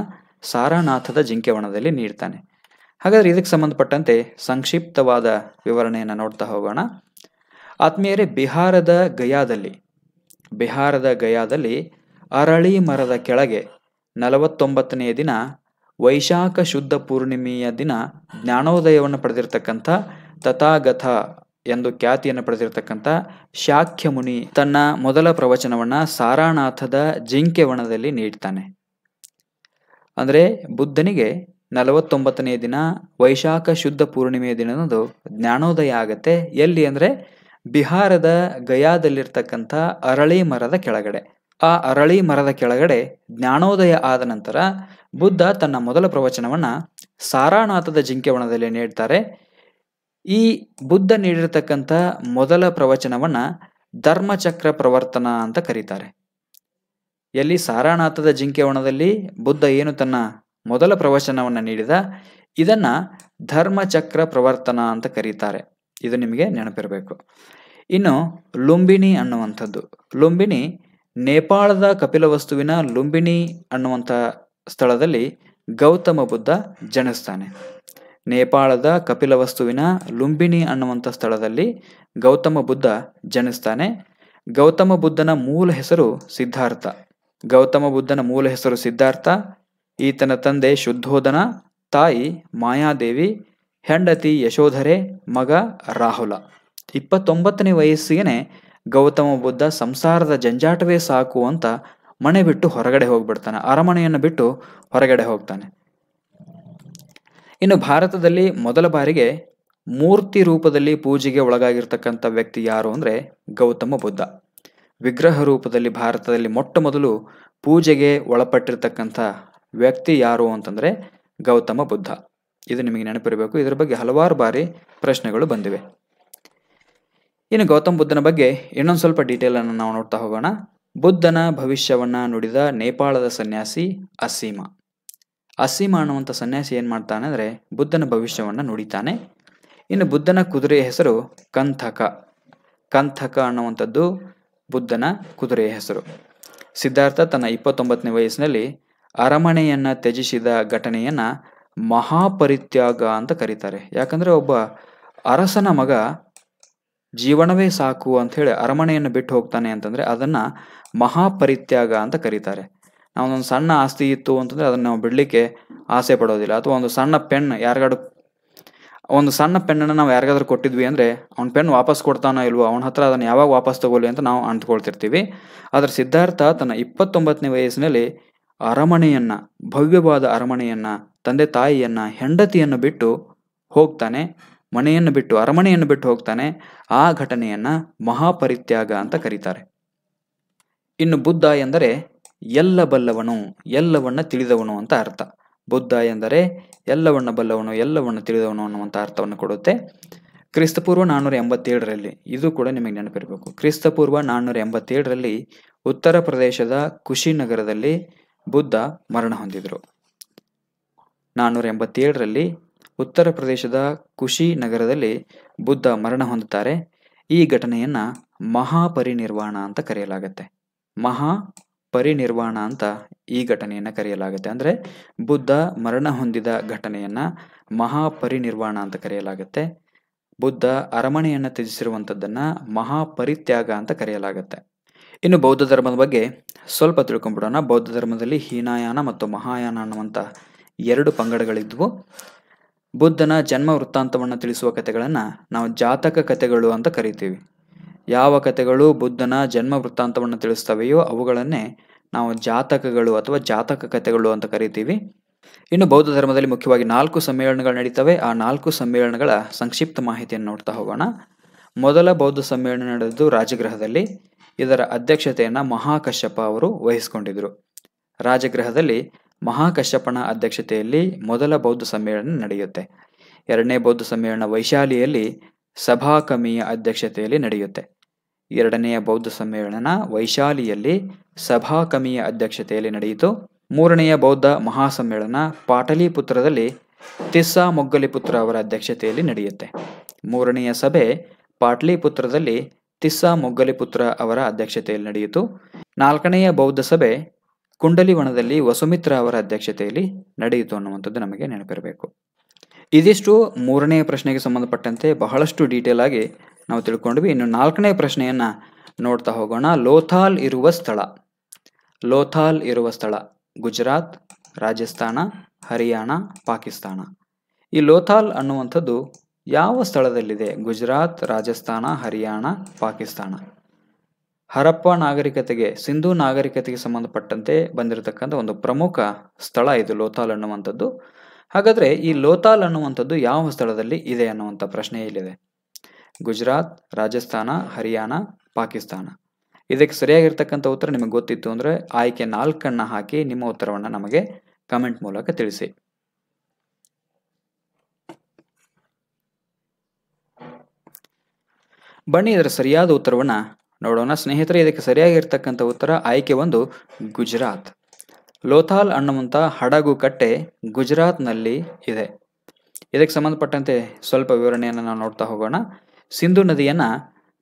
S1: ಸಾರಾನಾಥದ ಜಿಂಕೆವನದಲ್ಲಿ ನೀಡ್ತಾನೆ. ಹಾಗಾದರೆ ಇದಕ್ಕೆ ಸಂಬಂಧಪಟ್ಟಂತೆ ಸಂಕ್ಷಿಪ್ತವಾದ ವಿವರಣೆಯನ್ನು ನೋಡ್ತಾ ಹೋಗೋಣ. ಆತ್ಮೀಯರೇ, ಬಿಹಾರದ ಗಯಾದಲ್ಲಿ ಅರಳಿ ಮರದ ಕೆಳಗೆ 49ನೇ ದಿನ ವೈಶಾಖ ಶುದ್ಧ ಪೂರ್ಣಿಮೆಯ ದಿನ ಜ್ಞಾನೋದಯವನ್ನು ಪಡೆದಿರತಕ್ಕಂಥ ತಥಾಗತ ಎಂದು ಖ್ಯಾತಿಯನ್ನು ಪಡೆದಿರತಕ್ಕಂಥ ಶಾಕ್ಯ ಮುನಿ ತನ್ನ ಮೊದಲ ಪ್ರವಚನವನ್ನು ಸಾರಾನಾಥದ ಜಿಂಕೆವನದಲ್ಲಿ ನೀಡ್ತಾನೆ. ಅಂದರೆ ಬುದ್ಧನಿಗೆ 49ನೇ ದಿನ ವೈಶಾಖ ಶುದ್ಧ ಪೂರ್ಣಿಮೆಯ ದಿನದಂದು ಜ್ಞಾನೋದಯ ಆಗತ್ತೆ. ಎಲ್ಲಿ ಅಂದರೆ ಬಿಹಾರದ ಗಯಾದಲ್ಲಿರ್ತಕ್ಕಂಥ ಅರಳಿ ಮರದ ಕೆಳಗಡೆ. ಆ ಅರಳಿ ಮರದ ಕೆಳಗಡೆ ಜ್ಞಾನೋದಯ ಆದ ನಂತರ ಬುದ್ಧ ತನ್ನ ಮೊದಲ ಪ್ರವಚನವನ್ನು ಸಾರಾನಾಥದ ಜಿಂಕೆವನದಲ್ಲಿ ನೀಡ್ತಾರೆ. ಈ ಬುದ್ಧ ನೀಡಿರತಕ್ಕಂಥ ಮೊದಲ ಪ್ರವಚನವನ್ನು ಧರ್ಮಚಕ್ರ ಪ್ರವರ್ತನ ಅಂತ ಕರೀತಾರೆ. ಎಲ್ಲಿ ಸಾರಾನಾಥದ ಜಿಂಕೆವನದಲ್ಲಿ ಬುದ್ಧ ಏನು ತನ್ನ ಮೊದಲ ಪ್ರವಚನವನ್ನು ನೀಡಿದ ಇದನ್ನ ಧರ್ಮಚಕ್ರ ಪ್ರವರ್ತನ ಅಂತ ಕರೀತಾರೆ. ಇದು ನಿಮಗೆ ನೆನಪಿರಬೇಕು. ಇನ್ನು ಲುಂಬಿನಿ ಅನ್ನುವಂಥದ್ದು, ಲುಂಬಿನಿ ನೇಪಾಳದ ಕಪಿಲವಸ್ತುವಿನ ಲುಂಬಿನಿ ಅನ್ನುವಂಥ ಸ್ಥಳದಲ್ಲಿ ಗೌತಮ ಬುದ್ಧ ಜನಿಸ್ತಾನೆ. ನೇಪಾಳದ ಕಪಿಲವಸ್ತುವಿನ ಲುಂಬಿನಿ ಅನ್ನುವಂಥ ಸ್ಥಳದಲ್ಲಿ ಗೌತಮ ಬುದ್ಧ ಜನಿಸ್ತಾನೆ. ಗೌತಮ ಬುದ್ಧನ ಮೂಲ ಹೆಸರು ಸಿದ್ಧಾರ್ಥ. ಈತನ ತಂದೆ ಶುದ್ಧೋಧನ, ತಾಯಿ ಮಾಯಾದೇವಿ, ಹೆಂಡತಿ ಯಶೋಧರೆ, ಮಗ ರಾಹುಲ. 29ನೇ ವಯಸ್ಸಿಗೆ ಗೌತಮ ಬುದ್ಧ ಸಂಸಾರದ ಜಂಜಾಟವೇ ಸಾಕು ಅಂತ ಮನೆ ಬಿಟ್ಟು ಹೊರಗಡೆ ಹೋಗ್ಬಿಡ್ತಾನೆ. ಅರಮನೆಯನ್ನು ಬಿಟ್ಟು ಹೊರಗಡೆ ಹೋಗ್ತಾನೆ. ಇನ್ನು ಭಾರತದಲ್ಲಿ ಮೊದಲ ಬಾರಿಗೆ ಮೂರ್ತಿ ರೂಪದಲ್ಲಿ ಪೂಜೆಗೆ ಒಳಗಾಗಿರ್ತಕ್ಕಂಥ ವ್ಯಕ್ತಿ ಯಾರು ಅಂದರೆ ಗೌತಮ ಬುದ್ಧ. ವಿಗ್ರಹ ರೂಪದಲ್ಲಿ ಭಾರತದಲ್ಲಿ ಮೊಟ್ಟ ಮೊದಲು ಪೂಜೆಗೆ ಒಳಪಟ್ಟಿರ್ತಕ್ಕಂಥ ವ್ಯಕ್ತಿ ಯಾರು ಅಂತಂದರೆ ಗೌತಮ ಬುದ್ಧ. ಇದು ನಿಮಗೆ ನೆನಪಿರಬೇಕು. ಇದರ ಬಗ್ಗೆ ಹಲವಾರು ಬಾರಿ ಪ್ರಶ್ನೆಗಳು ಬಂದಿವೆ. ಇನ್ನು ಗೌತಮ ಬುದ್ಧನ ಬಗ್ಗೆ ಇನ್ನೊಂದು ಸ್ವಲ್ಪ ಡೀಟೇಲನ್ನು ನಾವು ನೋಡ್ತಾ ಹೋಗೋಣ. ಬುದ್ಧನ ಭವಿಷ್ಯವನ್ನು ನುಡಿದ ನೇಪಾಳದ ಸನ್ಯಾಸಿ ಅಸೀಮ. ಅಸೀಮ ಅನ್ನುವಂಥ ಸನ್ಯಾಸಿ ಏನು ಮಾಡ್ತಾನೆ ಅಂದರೆ ಬುದ್ಧನ ಭವಿಷ್ಯವನ್ನು ನುಡಿತಾನೆ. ಇನ್ನು ಬುದ್ಧನ ಕುದುರೆಯ ಹೆಸರು ಕಂಥಕ. ಕಂಥಕ ಅನ್ನುವಂಥದ್ದು ಬುದ್ಧನ ಕುದುರೆಯ ಹೆಸರು. ಸಿದ್ಧಾರ್ಥ ತನ್ನ 29ನೇ ವಯಸ್ಸಿನಲ್ಲಿ ಅರಮನೆಯನ್ನು ತ್ಯಜಿಸಿದ ಘಟನೆಯನ್ನು ಮಹಾಪರಿತ್ಯಾಗ ಅಂತ ಕರೀತಾರೆ. ಯಾಕಂದರೆ ಒಬ್ಬ ಅರಸನ ಮಗ ಜೀವನವೇ ಸಾಕು ಅಂಥೇಳಿ ಅರಮನೆಯನ್ನು ಬಿಟ್ಟು ಹೋಗ್ತಾನೆ ಅಂತಂದರೆ ಅದನ್ನು ಮಹಾಪರಿತ್ಯಾಗ ಅಂತ ಕರೀತಾರೆ. ನಾವೊಂದು ಸಣ್ಣ ಆಸ್ತಿ ಇತ್ತು ಅಂತಂದರೆ ಅದನ್ನು ನಾವು ಬಿಡಲಿಕ್ಕೆ ಆಸೆ ಪಡೋದಿಲ್ಲ. ಅಥವಾ ಒಂದು ಸಣ್ಣ ಪೆನ್ನನ್ನು ನಾವು ಯಾರಿಗಾದ್ರೂ ಕೊಟ್ಟಿದ್ವಿ ಅಂದರೆ ಅವ್ನ ಪೆನ್ ವಾಪಸ್ ಕೊಡ್ತಾನೋ ಇಲ್ವೋ, ಅವನ ಹತ್ರ ಅದನ್ನು ಯಾವಾಗ ವಾಪಸ್ ತಗೊಳ್ಳಿ ಅಂತ ನಾವು ಅಂದ್ಕೊಳ್ತಿರ್ತೀವಿ. ಆದರೆ ಸಿದ್ಧಾರ್ಥ ತನ್ನ 29ನೇ ವಯಸ್ಸಿನಲ್ಲಿ ಅರಮನೆಯನ್ನು, ಭವ್ಯವಾದ ಅರಮನೆಯನ್ನು, ತಂದೆ ತಾಯಿಯನ್ನು, ಹೆಂಡತಿಯನ್ನು ಬಿಟ್ಟು ಹೋಗ್ತಾನೆ. ಮನೆಯನ್ನು ಬಿಟ್ಟು, ಅರಮನೆಯನ್ನು ಬಿಟ್ಟು ಹೋಗ್ತಾನೆ. ಆ ಘಟನೆಯನ್ನು ಮಹಾಪರಿತ್ಯಾಗ ಅಂತ ಕರೀತಾರೆ. ಇನ್ನು ಬುದ್ಧ ಎಂದರೆ ಎಲ್ಲ ಬಲ್ಲವನು, ಎಲ್ಲವನ್ನ ತಿಳಿದವನು ಅಂತ ಅರ್ಥ. ಬುದ್ಧ ಎಂದರೆ ಎಲ್ಲವನ್ನ ಬಲ್ಲವನು, ಎಲ್ಲವನ್ನ ತಿಳಿದವನು ಅನ್ನುವಂಥ ಅರ್ಥವನ್ನು ಕೊಡುತ್ತೆ. ಕ್ರಿಸ್ತಪೂರ್ವ 487ರಲ್ಲಿ, ಇದು ಕೂಡ ನಿಮಗೆ ನೆನಪಿರಬೇಕು, ಕ್ರಿಸ್ತಪೂರ್ವ 487ರಲ್ಲಿ ಉತ್ತರ ಪ್ರದೇಶದ ಕುಶಿನಗರದಲ್ಲಿ ಬುದ್ಧ ಮರಣ ಹೊಂದಿದರು. 487ರಲ್ಲಿ ಉತ್ತರ ಪ್ರದೇಶದ ಕುಶಿನಗರದಲ್ಲಿ ಬುದ್ಧ ಮರಣ ಹೊಂದುತ್ತಾರೆ. ಈ ಘಟನೆಯನ್ನು ಮಹಾಪರಿನಿರ್ವಾಣ ಅಂತ ಕರೆಯಲಾಗುತ್ತೆ. ಮಹಾಪರಿನಿರ್ವಾಣ ಅಂತ ಈ ಘಟನೆಯನ್ನು ಕರೆಯಲಾಗುತ್ತೆ. ಅಂದರೆ ಬುದ್ಧ ಮರಣ ಹೊಂದಿದ ಘಟನೆಯನ್ನು ಮಹಾಪರಿನಿರ್ವಾಣ ಅಂತ ಕರೆಯಲಾಗುತ್ತೆ. ಬುದ್ಧ ಅರಮನೆಯನ್ನು ತ್ಯಜಿಸಿರುವಂಥದ್ದನ್ನು ಮಹಾಪರಿತ್ಯಾಗ ಅಂತ ಕರೆಯಲಾಗುತ್ತೆ. ಇನ್ನು ಬೌದ್ಧ ಧರ್ಮದ ಬಗ್ಗೆ ಸ್ವಲ್ಪ ತಿಳ್ಕೊಂಡ್ಬಿಡೋಣ. ಬೌದ್ಧ ಧರ್ಮದಲ್ಲಿ ಹೀನಾಯಾನ ಮತ್ತು ಮಹಾಯಾನ ಅನ್ನುವಂಥ 2 ಪಂಗಡಗಳಿದ್ವು. ಬುದ್ಧನ ಜನ್ಮ ವೃತ್ತಾಂತವನ್ನು ತಿಳಿಸುವ ಕಥೆಗಳನ್ನು ನಾವು ಜಾತಕ ಕಥೆಗಳು ಅಂತ ಕರಿತೀವಿ. ಯಾವ ಕಥೆಗಳು ಬುದ್ಧನ ಜನ್ಮ ವೃತ್ತಾಂತವನ್ನು ತಿಳಿಸ್ತವೆಯೋ ಅವುಗಳನ್ನೇ ನಾವು ಜಾತಕಗಳು ಅಥವಾ ಜಾತಕ ಕಥೆಗಳು ಅಂತ ಕರಿತೀವಿ. ಇನ್ನು ಬೌದ್ಧ ಧರ್ಮದಲ್ಲಿ ಮುಖ್ಯವಾಗಿ 4 ಸಮ್ಮೇಳನಗಳು ನಡೀತವೆ. ಆ 4 ಸಮ್ಮೇಳನಗಳ ಸಂಕ್ಷಿಪ್ತ ಮಾಹಿತಿಯನ್ನು ನೋಡ್ತಾ ಹೋಗೋಣ. ಮೊದಲ ಬೌದ್ಧ ಸಮ್ಮೇಳನ ನಡೆದು ರಾಜಗೃಹದಲ್ಲಿ. ಇದರ ಅಧ್ಯಕ್ಷತೆಯನ್ನು ಮಹಾಕಶ್ಯಪ ಅವರು ವಹಿಸಿಕೊಂಡಿದ್ದರು. ರಾಜಗೃಹದಲ್ಲಿ ಮಹಾಕಶ್ಯಪನ ಅಧ್ಯಕ್ಷತೆಯಲ್ಲಿ ಮೊದಲ ಬೌದ್ಧ ಸಮ್ಮೇಳನ ನಡೆಯುತ್ತೆ. 2ನೇ ಬೌದ್ಧ ಸಮ್ಮೇಳನ ವೈಶಾಲಿಯಲ್ಲಿ ಸಭಾಕಮಿಯ ಅಧ್ಯಕ್ಷತೆಯಲ್ಲಿ ನಡೆಯುತ್ತೆ. 2ನೇ ಬೌದ್ಧ ಸಮ್ಮೇಳನ ವೈಶಾಲಿಯಲ್ಲಿ ಸಭಾಕಮಿಯ ಅಧ್ಯಕ್ಷತೆಯಲ್ಲಿ ನಡೆಯಿತು. 3ನೇ ಬೌದ್ಧ ಮಹಾಸಮ್ಮೇಳನ ಪಾಟಲಿಪುತ್ರದಲ್ಲಿ ತಿಸ್ಸಾ ಮೊಗ್ಗಲಿಪುತ್ರ ಅವರ ಅಧ್ಯಕ್ಷತೆಯಲ್ಲಿ ನಡೆಯುತ್ತೆ. 3ನೇ ಸಭೆ ಪಾಟಲಿಪುತ್ರದಲ್ಲಿ ತಿಸ್ಸಾ ಮೊಗ್ಗಲಿಪುತ್ರ ಅವರ ಅಧ್ಯಕ್ಷತೆಯಲ್ಲಿ ನಡೆಯಿತು. 4ನೇ ಬೌದ್ಧ ಸಭೆ ಕುಂಡಲಿವನದಲ್ಲಿ ವಸುಮಿತ್ರ ಅವರ ಅಧ್ಯಕ್ಷತೆಯಲ್ಲಿ ನಡೆಯಿತು ಅನ್ನುವಂಥದ್ದು ನಮಗೆ ನೆನಪಿರಬೇಕು. ಇದಿಷ್ಟು 3ನೇ ಪ್ರಶ್ನೆಗೆ ಸಂಬಂಧಪಟ್ಟಂತೆ ಬಹಳಷ್ಟು ಡೀಟೇಲ್ ಆಗಿ ನಾವು ತಿಳ್ಕೊಂಡ್ವಿ. ಇನ್ನು 4ನೇ ಪ್ರಶ್ನೆಯನ್ನು ನೋಡ್ತಾ ಹೋಗೋಣ. ಲೋಥಾಲ್ ಇರುವ ಸ್ಥಳ. ಲೋಥಾಲ್ ಇರುವ ಸ್ಥಳ ಗುಜರಾತ್, ರಾಜಸ್ಥಾನ, ಹರಿಯಾಣ, ಪಾಕಿಸ್ತಾನ. ಈ ಲೋಥಾಲ್ ಅನ್ನುವಂಥದ್ದು ಯಾವ ಸ್ಥಳದಲ್ಲಿದೆ? ಗುಜರಾತ್, ರಾಜಸ್ಥಾನ, ಹರಿಯಾಣ, ಪಾಕಿಸ್ತಾನ. ಹರಪ್ಪ ನಾಗರಿಕತೆಗೆ, ಸಿಂಧೂ ನಾಗರಿಕತೆಗೆ ಸಂಬಂಧಪಟ್ಟಂತೆ ಬಂದಿರತಕ್ಕಂಥ ಒಂದು ಪ್ರಮುಖ ಸ್ಥಳ ಇದು ಲೋಥಾಲ್ ಅನ್ನುವಂಥದ್ದು. ಹಾಗಾದರೆ ಈ ಲೋಥಾಲ್ ಅನ್ನುವಂಥದ್ದು ಯಾವ ಸ್ಥಳದಲ್ಲಿ ಇದೆ ಅನ್ನುವಂಥ ಪ್ರಶ್ನೆ ಇಲ್ಲಿದೆ. ಗುಜರಾತ್, ರಾಜಸ್ಥಾನ, ಹರಿಯಾಣ, ಪಾಕಿಸ್ತಾನ. ಇದಕ್ಕೆ ಸರಿಯಾಗಿರ್ತಕ್ಕಂಥ ಉತ್ತರ ನಿಮಗೆ ಗೊತ್ತಿತ್ತು ಅಂದರೆ ಆಯ್ಕೆ 4 ಹಾಕಿ ನಿಮ್ಮ ಉತ್ತರವನ್ನು ನಮಗೆ ಕಮೆಂಟ್ ಮೂಲಕ ತಿಳಿಸಿ. ಬನ್ನಿ ಇದರ ಸರಿಯಾದ ಉತ್ತರವನ್ನು ನೋಡೋಣ. ಸ್ನೇಹಿತರೆ, ಇದಕ್ಕೆ ಸರಿಯಾಗಿರ್ತಕ್ಕಂಥ ಉತ್ತರ ಆಯ್ಕೆ 1 ಗುಜರಾತ್. ಲೋಥಾಲ್ ಅನ್ನುವಂಥ ಹಡಗು ಕಟ್ಟೆ ಗುಜರಾತ್ನಲ್ಲಿ ಇದೆ. ಇದಕ್ಕೆ ಸಂಬಂಧಪಟ್ಟಂತೆ ಸ್ವಲ್ಪ ವಿವರಣೆಯನ್ನು ನಾವು ನೋಡ್ತಾ ಹೋಗೋಣ. ಸಿಂಧೂ ನದಿಯನ್ನು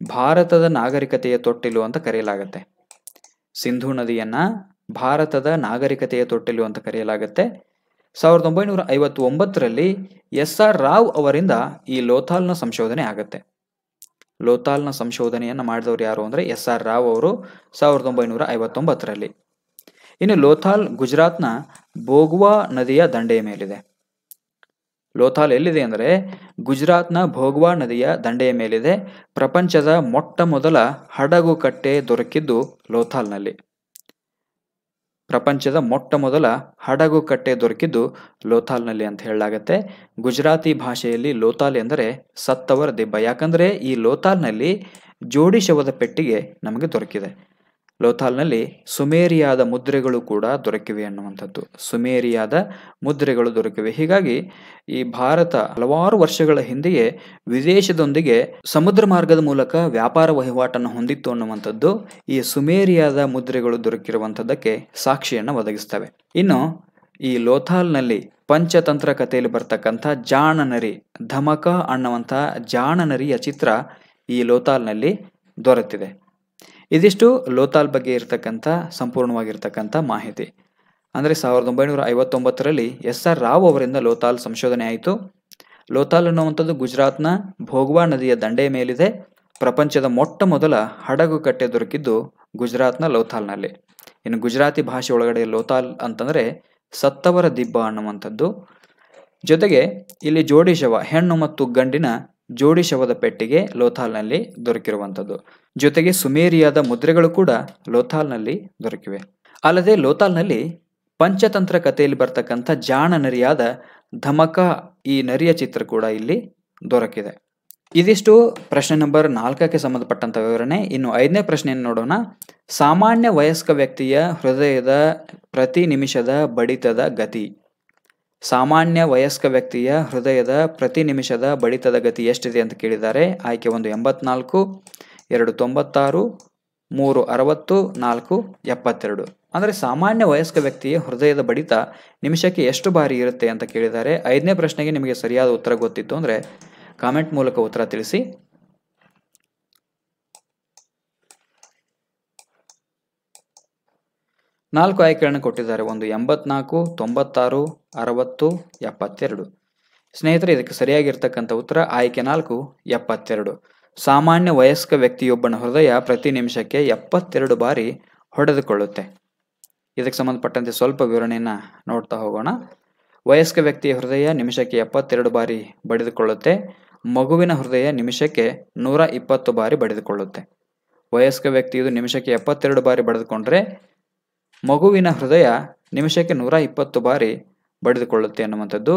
S1: ಭಾರತದ ನಾಗರಿಕತೆಯ ತೊಟ್ಟಿಲು ಅಂತ ಕರೆಯಲಾಗುತ್ತೆ. ಸಿಂಧೂ ನದಿಯನ್ನು ಭಾರತದ ನಾಗರಿಕತೆಯ ತೊಟ್ಟಿಲು ಅಂತ ಕರೆಯಲಾಗುತ್ತೆ. 1959ರಲ್ಲಿ SR ರಾವ್ ಅವರಿಂದ ಈ ಲೋಥಾಲ್ನ ಸಂಶೋಧನೆ ಆಗುತ್ತೆ. ಲೋಥಾಲ್ನ ಸಂಶೋಧನೆಯನ್ನು ಮಾಡಿದವರು ಯಾರು ಅಂದರೆ SR ರಾವ್ ಅವರು 1959ರಲ್ಲಿ. ಇನ್ನು ಲೋಥಾಲ್ ಗುಜರಾತ್ನ ಭೋಗ್ವಾ ನದಿಯ ದಂಡೆಯ ಮೇಲಿದೆ. ಲೋಥಾಲ್ ಎಲ್ಲಿದೆ ಅಂದರೆ ಗುಜರಾತ್ನ ಭೋಗ್ವಾ ನದಿಯ ದಂಡೆಯ ಮೇಲಿದೆ. ಪ್ರಪಂಚದ ಮೊಟ್ಟ ಮೊದಲ ಹಡಗು ಕಟ್ಟೆ ದೊರಕಿದ್ದು ಲೋಥಾಲ್ನಲ್ಲಿ. ಪ್ರಪಂಚದ ಮೊಟ್ಟ ಮೊದಲ ಹಡಗು ಕಟ್ಟೆ ದೊರಕಿದ್ದು ಲೋಥಾಲ್ನಲ್ಲಿ ಅಂತ ಹೇಳಲಾಗತ್ತೆ. ಗುಜರಾತಿ ಭಾಷೆಯಲ್ಲಿ ಲೋಥಾಲ್ ಎಂದರೆ ಸತ್ತವರ ದಿಬ್ಬ. ಯಾಕಂದರೆ ಈ ಲೋಥಾಲ್ನಲ್ಲಿ ಜೋಡಿ ಶವದ ಪೆಟ್ಟಿಗೆ ನಮಗೆ ದೊರಕಿದೆ. ಲೋಥಾಲ್ನಲ್ಲಿ ಸುಮೇರಿಯಾದ ಮುದ್ರೆಗಳು ಕೂಡ ದೊರಕಿವೆ ಅನ್ನುವಂಥದ್ದು. ಸುಮೇರಿಯಾದ ಮುದ್ರೆಗಳು ದೊರಕಿವೆ. ಹೀಗಾಗಿ ಈ ಭಾರತ ಹಲವಾರು ವರ್ಷಗಳ ಹಿಂದೆಯೇ ವಿದೇಶದೊಂದಿಗೆ ಸಮುದ್ರ ಮಾರ್ಗದ ಮೂಲಕ ವ್ಯಾಪಾರ ವಹಿವಾಟನ್ನು ಹೊಂದಿತ್ತು ಅನ್ನುವಂಥದ್ದು ಈ ಸುಮೇರಿಯಾದ ಮುದ್ರೆಗಳು ದೊರಕಿರುವಂಥದ್ದಕ್ಕೆ ಸಾಕ್ಷಿಯನ್ನು ಒದಗಿಸ್ತವೆ. ಇನ್ನು ಈ ಲೋಥಾಲ್ನಲ್ಲಿ ಪಂಚತಂತ್ರ ಕಥೆಯಲ್ಲಿ ಬರ್ತಕ್ಕಂಥ ಜಾಣನರಿ, ಧಮಕ ಅನ್ನುವಂಥ ಜಾಣನರಿಯ ಚಿತ್ರ ಈ ಲೋಥಾಲ್ನಲ್ಲಿ ದೊರೆತಿದೆ. ಇದಿಷ್ಟು ಲೋಥಾಲ್ ಬಗ್ಗೆ ಇರತಕ್ಕಂಥ ಸಂಪೂರ್ಣವಾಗಿರ್ತಕ್ಕಂಥ ಮಾಹಿತಿ. ಅಂದರೆ 1959ರಲ್ಲಿ SR ರಾವ್ ಅವರಿಂದ ಲೋಥಾಲ್ ಸಂಶೋಧನೆ ಆಯಿತು. ಲೋಥಾಲ್ ಅನ್ನುವಂಥದ್ದು ಗುಜರಾತ್ನ ಭೋಗ್ವಾ ನದಿಯ ದಂಡೆಯ ಮೇಲಿದೆ. ಪ್ರಪಂಚದ ಮೊಟ್ಟ ಮೊದಲ ಹಡಗು ಕಟ್ಟೆ ದೊರಕಿದ್ದು ಗುಜರಾತ್ನ ಲೋಥಾಲ್ನಲ್ಲಿ. ಇನ್ನು ಗುಜರಾತಿ ಭಾಷೆ ಒಳಗಡೆ ಲೋಥಾಲ್ ಅಂತಂದರೆ ಸತ್ತವರ ದಿಬ್ಬ ಅನ್ನುವಂಥದ್ದು. ಜೊತೆಗೆ ಇಲ್ಲಿ ಜೋಡಿ ಶವ, ಹೆಣ್ಣು ಮತ್ತು ಗಂಡಿನ ಜೋಡಿ ಶವದ ಪೆಟ್ಟಿಗೆ ಲೋಥಾಲ್ನಲ್ಲಿ ದೊರಕಿರುವಂಥದ್ದು. ಜೊತೆಗೆ ಸುಮೇರಿಯಾದ ಮುದ್ರೆಗಳು ಕೂಡ ಲೋಥಾಲ್ನಲ್ಲಿ ದೊರಕಿವೆ. ಅಲ್ಲದೆ ಲೋಥಾಲ್ನಲ್ಲಿ ಪಂಚತಂತ್ರ ಕಥೆಯಲ್ಲಿ ಬರ್ತಕ್ಕಂಥ ಜಾಣನರಿಯಾದ ಧಮಕ, ಈ ನರಿಯ ಚಿತ್ರ ಕೂಡ ಇಲ್ಲಿ ದೊರಕಿದೆ. ಇದಿಷ್ಟು ಪ್ರಶ್ನೆ ನಂಬರ್ 4ಕ್ಕೆ ಸಂಬಂಧಪಟ್ಟಂಥ ವಿವರಣೆ. ಇನ್ನು 5ನೇ ಪ್ರಶ್ನೆಯನ್ನು ನೋಡೋಣ. ಸಾಮಾನ್ಯ ವಯಸ್ಕ ವ್ಯಕ್ತಿಯ ಹೃದಯದ ಪ್ರತಿ ನಿಮಿಷದ ಬಡಿತದ ಗತಿ. ಸಾಮಾನ್ಯ ವಯಸ್ಕ ವ್ಯಕ್ತಿಯ ಹೃದಯದ ಪ್ರತಿ ನಿಮಿಷದ ಬಡಿತದ ಗತಿ ಎಷ್ಟಿದೆ ಅಂತ ಕೇಳಿದ್ದಾರೆ. ಆಯ್ಕೆ 1 84, 2 96, 3 60, 4 72. ಅಂದರೆ ಸಾಮಾನ್ಯ ವಯಸ್ಕ ವ್ಯಕ್ತಿಯ ಹೃದಯದ ಬಡಿತ ನಿಮಿಷಕ್ಕೆ ಎಷ್ಟು ಬಾರಿ ಇರುತ್ತೆ ಅಂತ ಕೇಳಿದ್ದಾರೆ. 5ನೇ ಪ್ರಶ್ನೆಗೆ ನಿಮಗೆ ಸರಿಯಾದ ಉತ್ತರ ಗೊತ್ತಿತ್ತು ಅಂದರೆ ಕಾಮೆಂಟ್ ಮೂಲಕ ಉತ್ತರ ತಿಳಿಸಿ. 4 ಆಯ್ಕೆಗಳನ್ನು ಕೊಟ್ಟಿದ್ದಾರೆ. 1 84, 96, 60, 72. ಸ್ನೇಹಿತರೆ, ಇದಕ್ಕೆ ಸರಿಯಾಗಿರ್ತಕ್ಕಂಥ ಉತ್ತರ ಆಯ್ಕೆ 4 72. ಸಾಮಾನ್ಯ ವಯಸ್ಕ ವ್ಯಕ್ತಿಯೊಬ್ಬನ ಹೃದಯ ಪ್ರತಿ ನಿಮಿಷಕ್ಕೆ 72 ಬಾರಿ ಹೊಡೆದುಕೊಳ್ಳುತ್ತೆ. ಇದಕ್ಕೆ ಸಂಬಂಧಪಟ್ಟಂತೆ ಸ್ವಲ್ಪ ವಿವರಣೆಯನ್ನು ನೋಡ್ತಾ ಹೋಗೋಣ. ವಯಸ್ಕ ವ್ಯಕ್ತಿಯ ಹೃದಯ ನಿಮಿಷಕ್ಕೆ 72 ಬಾರಿ ಬಡಿದುಕೊಳ್ಳುತ್ತೆ. ಮಗುವಿನ ಹೃದಯ ನಿಮಿಷಕ್ಕೆ 120 ಬಾರಿ ಬಡಿದುಕೊಳ್ಳುತ್ತೆ. ವಯಸ್ಕ ವ್ಯಕ್ತಿಯದು ನಿಮಿಷಕ್ಕೆ 72 ಬಾರಿ ಬಡಿದುಕೊಂಡ್ರೆ ಮಗುವಿನ ಹೃದಯ ನಿಮಿಷಕ್ಕೆ 120 ಬಾರಿ ಬಡಿದುಕೊಳ್ಳುತ್ತೆ ಅನ್ನುವಂಥದ್ದು.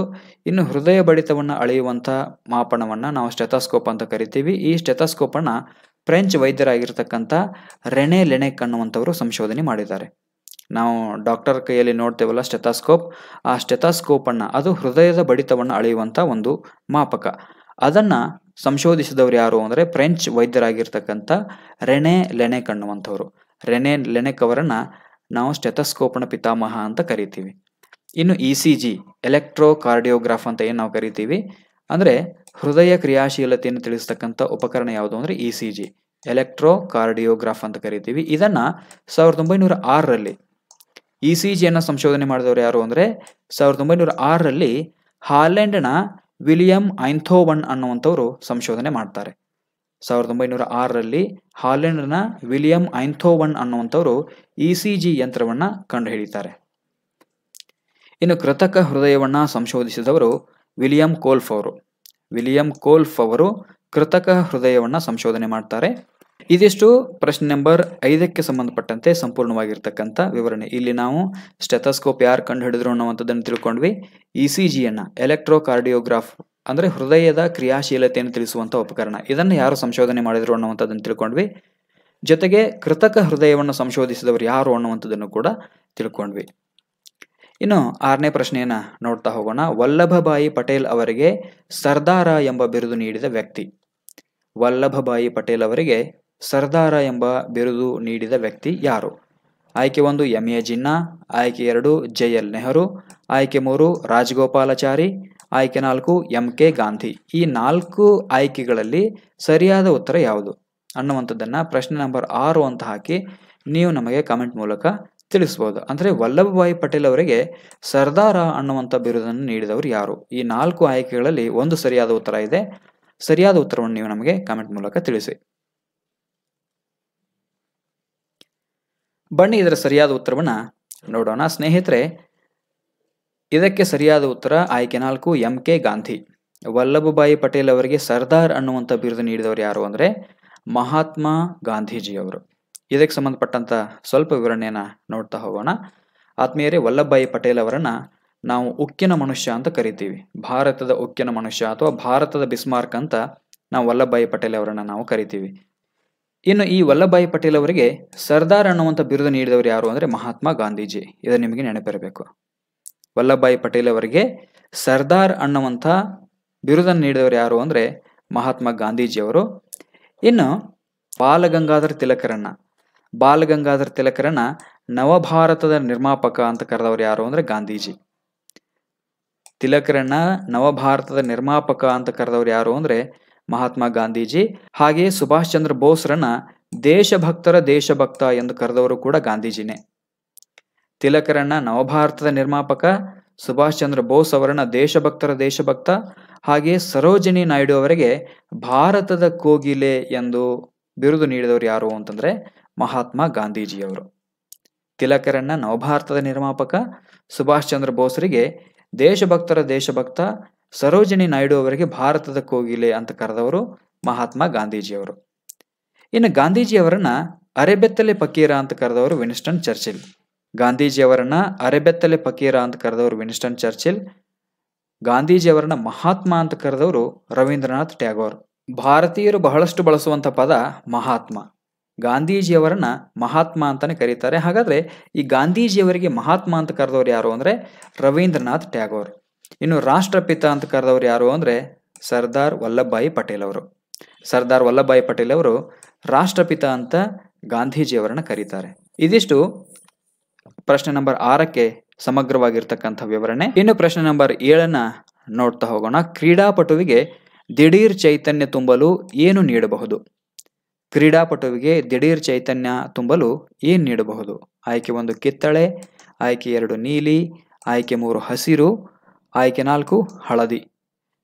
S1: ಇನ್ನು ಹೃದಯ ಬಡಿತವನ್ನು ಅಳೆಯುವಂಥ ಮಾಪನವನ್ನು ನಾವು ಸ್ಟೆಥೋಸ್ಕೋಪ್ ಅಂತ ಕರಿತೀವಿ. ಈ ಸ್ಟೆಥೋಸ್ಕೋಪನ್ನು ಫ್ರೆಂಚ್ ವೈದ್ಯರಾಗಿರ್ತಕ್ಕಂಥ ರೆನೆ ಲೆನೆಕ್ ಅನ್ನುವಂಥವರು ಸಂಶೋಧನೆ ಮಾಡಿದ್ದಾರೆ. ನಾವು ಡಾಕ್ಟರ್ ಕೈಯಲ್ಲಿ ನೋಡ್ತೇವಲ್ಲ ಸ್ಟೆಥೋಸ್ಕೋಪ್, ಆ ಸ್ಟೆಥೋಸ್ಕೋಪನ್ನು, ಅದು ಹೃದಯದ ಬಡಿತವನ್ನು ಅಳೆಯುವಂಥ ಒಂದು ಮಾಪಕ. ಅದನ್ನು ಸಂಶೋಧಿಸಿದವರು ಯಾರು ಅಂದರೆ ಫ್ರೆಂಚ್ ವೈದ್ಯರಾಗಿರ್ತಕ್ಕಂಥ ರೆನೆ ಲೆನೆಕ್ ಅನ್ನುವಂಥವ್ರು. ರೆನೆ ಲೆನೆಕ್ ಅವರನ್ನು ನಾವು ಸ್ಟೆಥೋಸ್ಕೋಪ್ನ ಪಿತಾಮಹ ಅಂತ ಕರಿತೀವಿ. ಇನ್ನು ECG, ಎಲೆಕ್ಟ್ರೋಕಾರ್ಡಿಯೋಗ್ರಾಫ್ ಅಂತ ಏನು ನಾವು ಕರಿತೀವಿ, ಅಂದರೆ ಹೃದಯ ಕ್ರಿಯಾಶೀಲತೆಯನ್ನು ತಿಳಿಸ್ತಕ್ಕಂಥ ಉಪಕರಣ ಯಾವುದು ಅಂದರೆ ECG, ಎಲೆಕ್ಟ್ರೋಕಾರ್ಡಿಯೋಗ್ರಾಫ್ ಅಂತ ಕರಿತೀವಿ. ಇದನ್ನು 1906ರಲ್ಲಿ ECGಯನ್ನು ಸಂಶೋಧನೆ ಮಾಡಿದವರು ಯಾರು ಅಂದರೆ 1906ರಲ್ಲಿ ಹಾಲೆಂಡ್ನ ವಿಲಿಯಂ ಐಂಥೋವನ್ ಅನ್ನುವಂಥವರು ಸಂಶೋಧನೆ ಮಾಡ್ತಾರೆ. 1906ರಲ್ಲಿ ಹಾಲೆಂಡ್ನ ವಿಲಿಯಂ ಐಂಥೋವನ್ ಅನ್ನುವಂಥವರು ECG ಯಂತ್ರವನ್ನು ಕಂಡುಹಿಡಿತಾರೆ. ಇನ್ನು ಕೃತಕ ಹೃದಯವನ್ನು ಸಂಶೋಧಿಸಿದವರು ವಿಲಿಯಂ ಕೋಲ್ಫ್ ಅವರು. ವಿಲಿಯಂ ಕೋಲ್ಫ್ ಅವರು ಕೃತಕ ಹೃದಯವನ್ನು ಸಂಶೋಧನೆ ಮಾಡ್ತಾರೆ. ಇದಿಷ್ಟು ಪ್ರಶ್ನೆ ನಂಬರ್ 5ಕ್ಕೆ ಸಂಬಂಧಪಟ್ಟಂತೆ ಸಂಪೂರ್ಣವಾಗಿರ್ತಕ್ಕಂಥ ವಿವರಣೆ. ಇಲ್ಲಿ ನಾವು ಸ್ಟೆಥೋಸ್ಕೋಪ್ ಯಾರು ಕಂಡುಹಿಡಿದ್ರು ಅನ್ನುವಂಥದ್ದನ್ನು ತಿಳ್ಕೊಂಡ್ವಿ. ECGಯನ್ನು, ಎಲೆಕ್ಟ್ರೋಕಾರ್ಡಿಯೋಗ್ರಾಫ್ ಅಂದರೆ ಹೃದಯದ ಕ್ರಿಯಾಶೀಲತೆಯನ್ನು ತಿಳಿಸುವಂಥ ಉಪಕರಣ, ಇದನ್ನು ಯಾರು ಸಂಶೋಧನೆ ಮಾಡಿದ್ರು ಅನ್ನುವಂಥದ್ದನ್ನು ತಿಳ್ಕೊಂಡ್ವಿ. ಜೊತೆಗೆ ಕೃತಕ ಹೃದಯವನ್ನು ಸಂಶೋಧಿಸಿದವರು ಯಾರು ಅನ್ನುವಂಥದ್ದನ್ನು ಕೂಡ ತಿಳ್ಕೊಂಡ್ವಿ. ಇನ್ನು 6ನೇ ಪ್ರಶ್ನೆಯನ್ನು ನೋಡ್ತಾ ಹೋಗೋಣ. ವಲ್ಲಭಭಾಯಿ ಪಟೇಲ್ ಅವರಿಗೆ ಸರ್ದಾರ ಎಂಬ ಬಿರುದು ನೀಡಿದ ವ್ಯಕ್ತಿ. ವಲ್ಲಭಭಾಯಿ ಪಟೇಲ್ ಅವರಿಗೆ ಸರ್ದಾರ ಎಂಬ ಬಿರುದು ನೀಡಿದ ವ್ಯಕ್ತಿ ಯಾರು? ಆಯ್ಕೆ 1 MA ಜಿನ್ನಾ, ಆಯ್ಕೆ 2 JL ನೆಹರು, ಆಯ್ಕೆ 3 ರಾಜಗೋಪಾಲಾಚಾರಿ, ಆಯ್ಕೆ 4 MK ಗಾಂಧಿ. ಈ 4 ಆಯ್ಕೆಗಳಲ್ಲಿ ಸರಿಯಾದ ಉತ್ತರ ಯಾವುದು ಅನ್ನುವಂಥದ್ದನ್ನು ಪ್ರಶ್ನೆ ನಂಬರ್ 6 ಅಂತ ಹಾಕಿ ನೀವು ನಮಗೆ ಕಾಮೆಂಟ್ ಮೂಲಕ ತಿಳಿಸ್ಬೋದು. ಅಂದರೆ ವಲ್ಲಭಭಾಯಿ ಪಟೇಲ್ ಅವರಿಗೆ ಸರ್ದಾರ ಅನ್ನುವಂಥ ಬಿರುದನ್ನು ನೀಡಿದವರು ಯಾರು? ಈ 4 ಆಯ್ಕೆಗಳಲ್ಲಿ ಒಂದು ಸರಿಯಾದ ಉತ್ತರ ಇದೆ. ಸರಿಯಾದ ಉತ್ತರವನ್ನು ನೀವು ನಮಗೆ ಕಾಮೆಂಟ್ ಮೂಲಕ ತಿಳಿಸಿ. ಬನ್ನಿ ಇದರ ಸರಿಯಾದ ಉತ್ತರವನ್ನು ನೋಡೋಣ. ಸ್ನೇಹಿತರೆ, ಇದಕ್ಕೆ ಸರಿಯಾದ ಉತ್ತರ ಆಯ್ಕೆ 4 MK ಗಾಂಧಿ. ವಲ್ಲಭಭಾಯಿ ಪಟೇಲ್ ಅವರಿಗೆ ಸರ್ದಾರ್ ಅನ್ನುವಂಥ ಬಿರುದು ನೀಡಿದವರು ಯಾರು ಅಂದರೆ ಮಹಾತ್ಮ ಗಾಂಧೀಜಿಯವರು. ಇದಕ್ಕೆ ಸಂಬಂಧಪಟ್ಟಂಥ ಸ್ವಲ್ಪ ವಿವರಣೆಯನ್ನು ನೋಡ್ತಾ ಹೋಗೋಣ. ಆತ್ಮೀಯರೇ, ವಲ್ಲಭಭಾಯಿ ಪಟೇಲ್ ಅವರನ್ನು ನಾವು ಉಕ್ಕಿನ ಮನುಷ್ಯ ಅಂತ ಕರಿತೀವಿ. ಭಾರತದ ಉಕ್ಕಿನ ಮನುಷ್ಯ ಅಥವಾ ಭಾರತದ ಬಿಸ್ಮಾರ್ಕ್ ಅಂತ ನಾವು ವಲ್ಲಭಭಾಯಿ ಪಟೇಲ್ ಅವರನ್ನು ನಾವು ಕರಿತೀವಿ. ಇನ್ನು ಈ ವಲ್ಲಭಾಯಿ ಪಟೇಲ್ ಅವರಿಗೆ ಸರ್ದಾರ್ ಅನ್ನುವಂಥ ಬಿರುದು ನೀಡಿದವರು ಯಾರು ಅಂದರೆ ಮಹಾತ್ಮ ಗಾಂಧೀಜಿ. ಇದು ನಿಮಗೆ ನೆನಪಿರಬೇಕು. ವಲ್ಲಭಾಯಿ ಪಟೇಲ್ ಅವರಿಗೆ ಸರ್ದಾರ್ ಅನ್ನುವಂಥ ಬಿರುದನ್ನು ನೀಡಿದವರು ಯಾರು ಅಂದರೆ ಮಹಾತ್ಮ ಗಾಂಧೀಜಿಯವರು. ಇನ್ನು ಬಾಲಗಂಗಾಧರ ತಿಲಕರನ್ನ ನವಭಾರತದ ನಿರ್ಮಾಪಕ ಅಂತ ಕರೆದವರು ಯಾರು ಅಂದರೆ ಗಾಂಧೀಜಿ. ತಿಲಕರನ್ನ ನವಭಾರತದ ನಿರ್ಮಾಪಕ ಅಂತ ಕರೆದವರು ಯಾರು ಅಂದರೆ ಮಹಾತ್ಮ ಗಾಂಧೀಜಿ. ಹಾಗೆಯೇ ಸುಭಾಷ್ ಚಂದ್ರ ಬೋಸ್ರನ್ನ ದೇಶಭಕ್ತ ಎಂದು ಕರೆದವರು ಕೂಡ ಗಾಂಧೀಜಿನೇ. ತಿಲಕರನ್ನ ನವಭಾರತದ ನಿರ್ಮಾಪಕ, ಸುಭಾಷ್ ಚಂದ್ರ ಬೋಸ್ ಅವರನ್ನ ದೇಶಭಕ್ತ, ಹಾಗೆಯೇ ಸರೋಜಿನಿ ನಾಯ್ಡು ಅವರಿಗೆ ಭಾರತದ ಕೋಗಿಲೆ ಎಂದು ಬಿರುದು ನೀಡಿದವರು ಯಾರು ಅಂತಂದ್ರೆ ಮಹಾತ್ಮ ಗಾಂಧೀಜಿಯವರು. ತಿಲಕರನ್ನ ನವಭಾರತದ ನಿರ್ಮಾಪಕ, ಸುಭಾಷ್ ಚಂದ್ರ ಬೋಸ್ರಿಗೆ ದೇಶಭಕ್ತ, ಸರೋಜಿನಿ ನಾಯ್ಡು ಅವರಿಗೆ ಭಾರತದ ಕೋಗಿಲೆ ಅಂತ ಕರೆದವರು ಮಹಾತ್ಮ ಗಾಂಧೀಜಿಯವರು. ಇನ್ನು ಗಾಂಧೀಜಿಯವರನ್ನ ಅರೆಬೆತ್ತಲೆ ಫಕೀರ ಅಂತ ಕರೆದವರು ವಿನ್ಸ್ಟನ್ ಚರ್ಚಿಲ್. ಗಾಂಧೀಜಿಯವರನ್ನ ಮಹಾತ್ಮ ಅಂತ ಕರೆದವರು ರವೀಂದ್ರನಾಥ್ ಟ್ಯಾಗೋರ್. ಭಾರತೀಯರು ಬಹಳಷ್ಟು ಬಳಸುವಂಥ ಪದ ಮಹಾತ್ಮ. ಗಾಂಧೀಜಿಯವರನ್ನ ಮಹಾತ್ಮ ಅಂತಾನೆ ಕರೀತಾರೆ. ಹಾಗಾದ್ರೆ ಈ ಗಾಂಧೀಜಿಯವರಿಗೆ ಮಹಾತ್ಮ ಅಂತ ಕರೆದವರು ಯಾರು ಅಂದ್ರೆ ರವೀಂದ್ರನಾಥ್ ಟ್ಯಾಗೋರ್. ಇನ್ನು ರಾಷ್ಟ್ರಪಿತ ಅಂತ ಕರೆದವರು ಯಾರು ಅಂದ್ರೆ ಸರ್ದಾರ್ ವಲ್ಲಭಾಯಿ ಪಟೇಲ್ ಅವರು ರಾಷ್ಟ್ರಪಿತ ಅಂತ ಗಾಂಧೀಜಿಯವರನ್ನ ಕರೀತಾರೆ. ಇದಿಷ್ಟು ಪ್ರಶ್ನೆ ನಂಬರ್ 6ಕ್ಕೆ ಸಮಗ್ರವಾಗಿರ್ತಕ್ಕಂಥ ವಿವರಣೆ. ಇನ್ನು ಪ್ರಶ್ನೆ ನಂಬರ್ 7ನ್ನ ನೋಡ್ತಾ ಹೋಗೋಣ. ಕ್ರೀಡಾಪಟುವಿಗೆ ದಿಢೀರ್ ಚೈತನ್ಯ ತುಂಬಲು ಏನು ನೀಡಬಹುದು? ಆಯ್ಕೆ 1 ಕಿತ್ತಳೆ, ಆಯ್ಕೆ 2 ನೀಲಿ, ಆಯ್ಕೆ 3 ಹಸಿರು, ಆಯ್ಕೆ 4 ಹಳದಿ.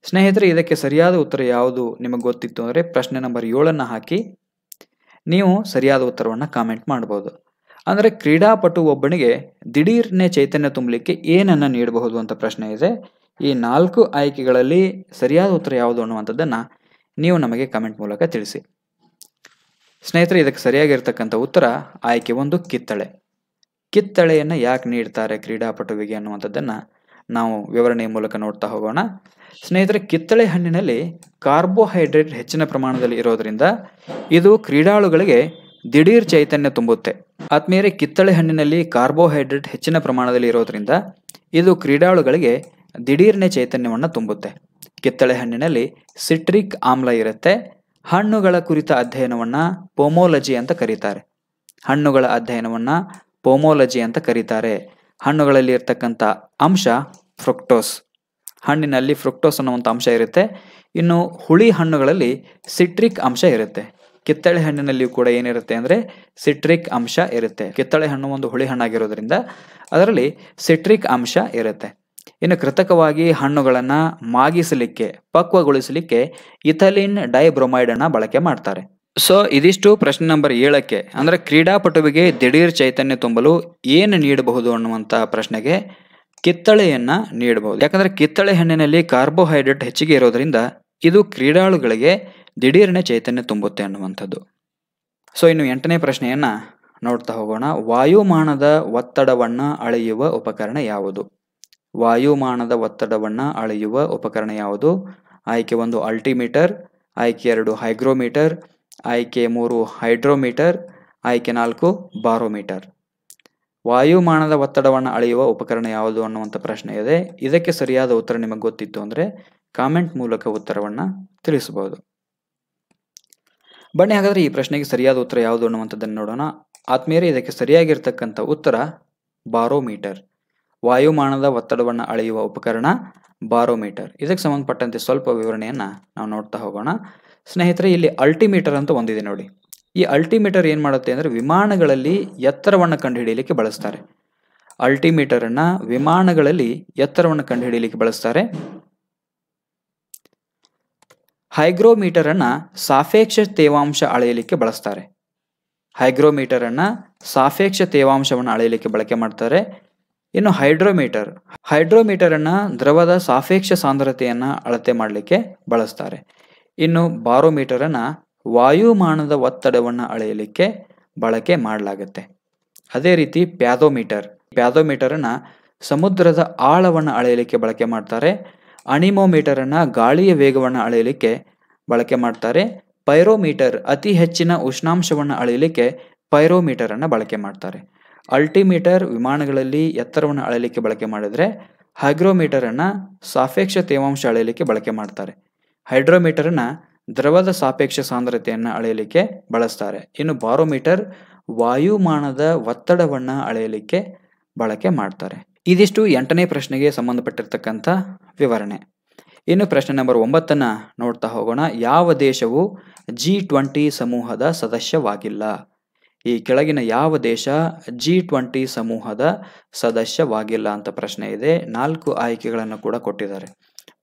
S1: ಸ್ನೇಹಿತರೆ, ಇದಕ್ಕೆ ಸರಿಯಾದ ಉತ್ತರ ಯಾವುದು ನಿಮಗೆ ಗೊತ್ತಿತ್ತು ಅಂದರೆ ಪ್ರಶ್ನೆ ನಂಬರ್ 7ನ್ನ ಹಾಕಿ ನೀವು ಸರಿಯಾದ ಉತ್ತರವನ್ನು ಕಾಮೆಂಟ್ ಮಾಡ್ಬೋದು. ಅಂದರೆ ಕ್ರೀಡಾಪಟು ಒಬ್ಬನಿಗೆ ದಿಢೀರ್ನೆ ಚೈತನ್ಯ ತುಂಬಲಿಕ್ಕೆ ಏನನ್ನ ನೀಡಬಹುದು ಅಂತ ಪ್ರಶ್ನೆ ಇದೆ. ಈ 4 ಆಯ್ಕೆಗಳಲ್ಲಿ ಸರಿಯಾದ ಉತ್ತರ ಯಾವುದು ಅನ್ನುವಂಥದ್ದನ್ನು ನೀವು ನಮಗೆ ಕಮೆಂಟ್ ಮೂಲಕ ತಿಳಿಸಿ. ಸ್ನೇಹಿತರೆ, ಇದಕ್ಕೆ ಸರಿಯಾಗಿರ್ತಕ್ಕಂಥ ಉತ್ತರ ಆಯ್ಕೆ 1 ಕಿತ್ತಳೆ. ಕಿತ್ತಳೆಯನ್ನು ಯಾಕೆ ನೀಡ್ತಾರೆ ಕ್ರೀಡಾಪಟುವಿಗೆ ಅನ್ನುವಂಥದ್ದನ್ನು ನಾವು ವಿವರಣೆಯ ಮೂಲಕ ನೋಡ್ತಾ ಹೋಗೋಣ. ಸ್ನೇಹಿತರೆ, ಕಿತ್ತಳೆ ಹಣ್ಣಿನಲ್ಲಿ ಕಾರ್ಬೋಹೈಡ್ರೇಟ್ ಹೆಚ್ಚಿನ ಪ್ರಮಾಣದಲ್ಲಿ ಇರೋದ್ರಿಂದ ಇದು ಕ್ರೀಡಾಳುಗಳಿಗೆ ದಿಢೀರ್ ಚೈತನ್ಯ ತುಂಬುತ್ತೆ. ಆದ್ಮೇಲೆ ಕಿತ್ತಳೆ ಹಣ್ಣಿನಲ್ಲಿ ಕಾರ್ಬೋಹೈಡ್ರೇಟ್ ಹೆಚ್ಚಿನ ಪ್ರಮಾಣದಲ್ಲಿ ಇರೋದ್ರಿಂದ ಇದು ಕ್ರೀಡಾಳುಗಳಿಗೆ ದಿಢೀರ್ನೆ ಚೈತನ್ಯವನ್ನು ತುಂಬುತ್ತೆ. ಕಿತ್ತಳೆ ಹಣ್ಣಿನಲ್ಲಿ ಸಿಟ್ರಿಕ್ ಆಮ್ಲ ಇರುತ್ತೆ. ಹಣ್ಣುಗಳ ಕುರಿತ ಅಧ್ಯಯನವನ್ನು ಪೋಮೋಲಜಿ ಅಂತ ಕರೀತಾರೆ. ಹಣ್ಣುಗಳಲ್ಲಿ ಇರ್ತಕ್ಕಂಥ ಅಂಶ ಫ್ರುಕ್ಟೋಸ್. ಹಣ್ಣಿನಲ್ಲಿ ಫ್ರುಕ್ಟೋಸ್ ಅನ್ನುವಂಥ ಅಂಶ ಇರುತ್ತೆ. ಇನ್ನು ಹುಳಿ ಹಣ್ಣುಗಳಲ್ಲಿ ಸಿಟ್ರಿಕ್ ಅಂಶ ಇರುತ್ತೆ. ಕಿತ್ತಳೆ ಹಣ್ಣಿನಲ್ಲಿಯೂ ಕೂಡ ಏನಿರುತ್ತೆ ಅಂದರೆ ಸಿಟ್ರಿಕ್ ಅಂಶ ಇರುತ್ತೆ. ಕಿತ್ತಳೆ ಹಣ್ಣು ಒಂದು ಹುಳಿ ಹಣ್ಣಾಗಿರೋದ್ರಿಂದ ಅದರಲ್ಲಿ ಸಿಟ್ರಿಕ್ ಅಂಶ ಇರುತ್ತೆ. ಇನ್ನು ಕೃತಕವಾಗಿ ಹಣ್ಣುಗಳನ್ನು ಮಾಗಿಸಲಿಕ್ಕೆ, ಪಕ್ವಗೊಳಿಸಲಿಕ್ಕೆ ಇಥಲಿನ್ ಡೈಬ್ರೊಮೈಡ್ ಅನ್ನು ಬಳಕೆ ಮಾಡ್ತಾರೆ. ಸೊ ಇದಿಷ್ಟು ಪ್ರಶ್ನೆ ನಂಬರ್ 7ಕ್ಕೆ, ಅಂದರೆ ಕ್ರೀಡಾಪಟುವಿಗೆ ದಿಢೀರ್ ಚೈತನ್ಯ ತುಂಬಲು ಏನು ನೀಡಬಹುದು ಅನ್ನುವಂಥ ಪ್ರಶ್ನೆಗೆ ಕಿತ್ತಳೆಯನ್ನು ನೀಡಬಹುದು. ಯಾಕಂದರೆ ಕಿತ್ತಳೆ ಹಣ್ಣಿನಲ್ಲಿ ಕಾರ್ಬೋಹೈಡ್ರೇಟ್ ಹೆಚ್ಚಿಗೆ ಇರೋದ್ರಿಂದ ಇದು ಕ್ರೀಡಾಳುಗಳಿಗೆ ದಿಢೀರ್ನೆ ಚೈತನ್ಯ ತುಂಬುತ್ತೆ ಅನ್ನುವಂಥದ್ದು. ಸೊ ಇನ್ನು 8ನೇ ಪ್ರಶ್ನೆಯನ್ನು ನೋಡ್ತಾ ಹೋಗೋಣ. ವಾಯುಮಾನದ ಒತ್ತಡವನ್ನು ಅಳೆಯುವ ಉಪಕರಣ ಯಾವುದು? ಆಯ್ಕೆ 1 ಅಲ್ಟಿಮೀಟರ್, ಆಯ್ಕೆ 2 ಹೈಗ್ರೋಮೀಟರ್, ಆಯ್ಕೆ 3 ಹೈಡ್ರೋಮೀಟರ್, ಆಯ್ಕೆ 4 ಬಾರೋಮೀಟರ್. ವಾಯುಮಾನದ ಒತ್ತಡವನ್ನು ಅಳೆಯುವ ಉಪಕರಣ ಯಾವುದು ಅನ್ನುವಂಥ ಪ್ರಶ್ನೆ ಇದೆ. ಇದಕ್ಕೆ ಸರಿಯಾದ ಉತ್ತರ ನಿಮಗೆ ಗೊತ್ತಿತ್ತು ಅಂದರೆ ಕಾಮೆಂಟ್ ಮೂಲಕ ಉತ್ತರವನ್ನು ತಿಳಿಸಬಹುದು. ಬನ್ನಿ ಹಾಗಾದರೆ ಈ ಪ್ರಶ್ನೆಗೆ ಸರಿಯಾದ ಉತ್ತರ ಯಾವುದು ಅನ್ನುವಂಥದ್ದನ್ನು ನೋಡೋಣ. ಆದ್ಮೇಲೆ ಇದಕ್ಕೆ ಸರಿಯಾಗಿರ್ತಕ್ಕಂಥ ಉತ್ತರ ಬಾರೋಮೀಟರ್. ವಾಯುಮಾನದ ಒತ್ತಡವನ್ನು ಅಳೆಯುವ ಉಪಕರಣ ಬಾರೋಮೀಟರ್. ಇದಕ್ಕೆ ಸಂಬಂಧಪಟ್ಟಂತೆ ಸ್ವಲ್ಪ ವಿವರಣೆಯನ್ನು ನಾವು ನೋಡ್ತಾ ಹೋಗೋಣ. ಸ್ನೇಹಿತರೆ, ಇಲ್ಲಿ ಅಲ್ಟಿಮೀಟರ್ ಅಂತ ಒಂದಿದೆ ನೋಡಿ. ಈ ಅಲ್ಟಿಮೀಟರ್ ಏನು ಮಾಡುತ್ತೆ ಅಂದರೆ ವಿಮಾನಗಳಲ್ಲಿ ಎತ್ತರವನ್ನು ಕಂಡುಹಿಡಿಯಲಿಕ್ಕೆ ಬಳಸ್ತಾರೆ. ಅಲ್ಟಿಮೀಟರನ್ನು ವಿಮಾನಗಳಲ್ಲಿ ಎತ್ತರವನ್ನು ಕಂಡುಹಿಡಿಯಲಿಕ್ಕೆ ಬಳಸ್ತಾರೆ. ಹೈಗ್ರೋಮೀಟರನ್ನು ಸಾಪೇಕ್ಷ ತೇವಾಂಶ ಅಳೆಯಲಿಕ್ಕೆ ಬಳಸ್ತಾರೆ. ತೇವಾಂಶವನ್ನು ಅಳೆಯಲಿಕ್ಕೆ ಬಳಕೆ ಮಾಡ್ತಾರೆ. ಇನ್ನು ಹೈಡ್ರೋಮೀಟರನ್ನು ದ್ರವದ ಸಾಪೇಕ್ಷ ಸಾಂದ್ರತೆಯನ್ನು ಅಳತೆ ಮಾಡಲಿಕ್ಕೆ ಬಳಸ್ತಾರೆ. ಇನ್ನು ಬಾರೋಮೀಟರನ್ನು ವಾಯುಮಾನದ ಒತ್ತಡವನ್ನು ಅಳೆಯಲಿಕ್ಕೆ ಬಳಕೆ ಮಾಡಲಾಗುತ್ತೆ. ಅದೇ ರೀತಿ ಪ್ಯಾದೋಮೀಟರನ್ನು ಸಮುದ್ರದ ಆಳವನ್ನು ಅಳೆಯಲಿಕ್ಕೆ ಬಳಕೆ ಮಾಡ್ತಾರೆ. ಅನಿಮೋಮೀಟರನ್ನು ಗಾಳಿಯ ವೇಗವನ್ನು ಅಳೆಯಲಿಕ್ಕೆ ಬಳಕೆ ಮಾಡ್ತಾರೆ. ಪೈರೋಮೀಟರ್ ಅತಿ ಹೆಚ್ಚಿನ ಉಷ್ಣಾಂಶವನ್ನು ಅಳೆಯಲಿಕ್ಕೆ ಪೈರೋಮೀಟರ್ ಅನ್ನು ಬಳಕೆ ಮಾಡ್ತಾರೆ. ಅಲ್ಟಿಮೀಟರ್ ವಿಮಾನಗಳಲ್ಲಿ ಎತ್ತರವನ್ನು ಅಳೆಯಲಿಕ್ಕೆ ಬಳಕೆ ಮಾಡಿದ್ರೆ ಹೈಗ್ರೋಮೀಟರ್ ಅನ್ನ ಸಾಪೇಕ್ಷ ತೇವಾಂಶ ಅಳೆಯಲಿಕ್ಕೆ ಬಳಕೆ ಮಾಡ್ತಾರೆ. ಹೈಡ್ರೋಮೀಟರ್ ಅನ್ನ ದ್ರವದ ಸಾಪೇಕ್ಷ ಸಾಂದ್ರತೆಯನ್ನು ಅಳೆಯಲಿಕ್ಕೆ ಬಳಸ್ತಾರೆ. ಇನ್ನು ಬಾರೋಮೀಟರ್ ವಾಯುಮಾನದ ಒತ್ತಡವನ್ನು ಅಳೆಯಲಿಕ್ಕೆ ಬಳಕೆ ಮಾಡ್ತಾರೆ. ಇದಿಷ್ಟು 8ನೇ ಪ್ರಶ್ನೆಗೆ ಸಂಬಂಧಪಟ್ಟಿರ್ತಕ್ಕಂಥ ವಿವರಣೆ. ಇನ್ನು ಪ್ರಶ್ನೆ ನಂಬರ್ 9 ನೋಡ್ತಾ ಹೋಗೋಣ. ಯಾವ ದೇಶವು G20 ಸಮೂಹದ ಸದಸ್ಯವಾಗಿಲ್ಲ? ಈ ಕೆಳಗಿನ ಯಾವ ದೇಶ G20 ಸಮೂಹದ ಸದಸ್ಯವಾಗಿಲ್ಲ ಅಂತ ಪ್ರಶ್ನೆ ಇದೆ. 4 ಆಯ್ಕೆಗಳನ್ನು ಕೂಡ ಕೊಟ್ಟಿದ್ದಾರೆ.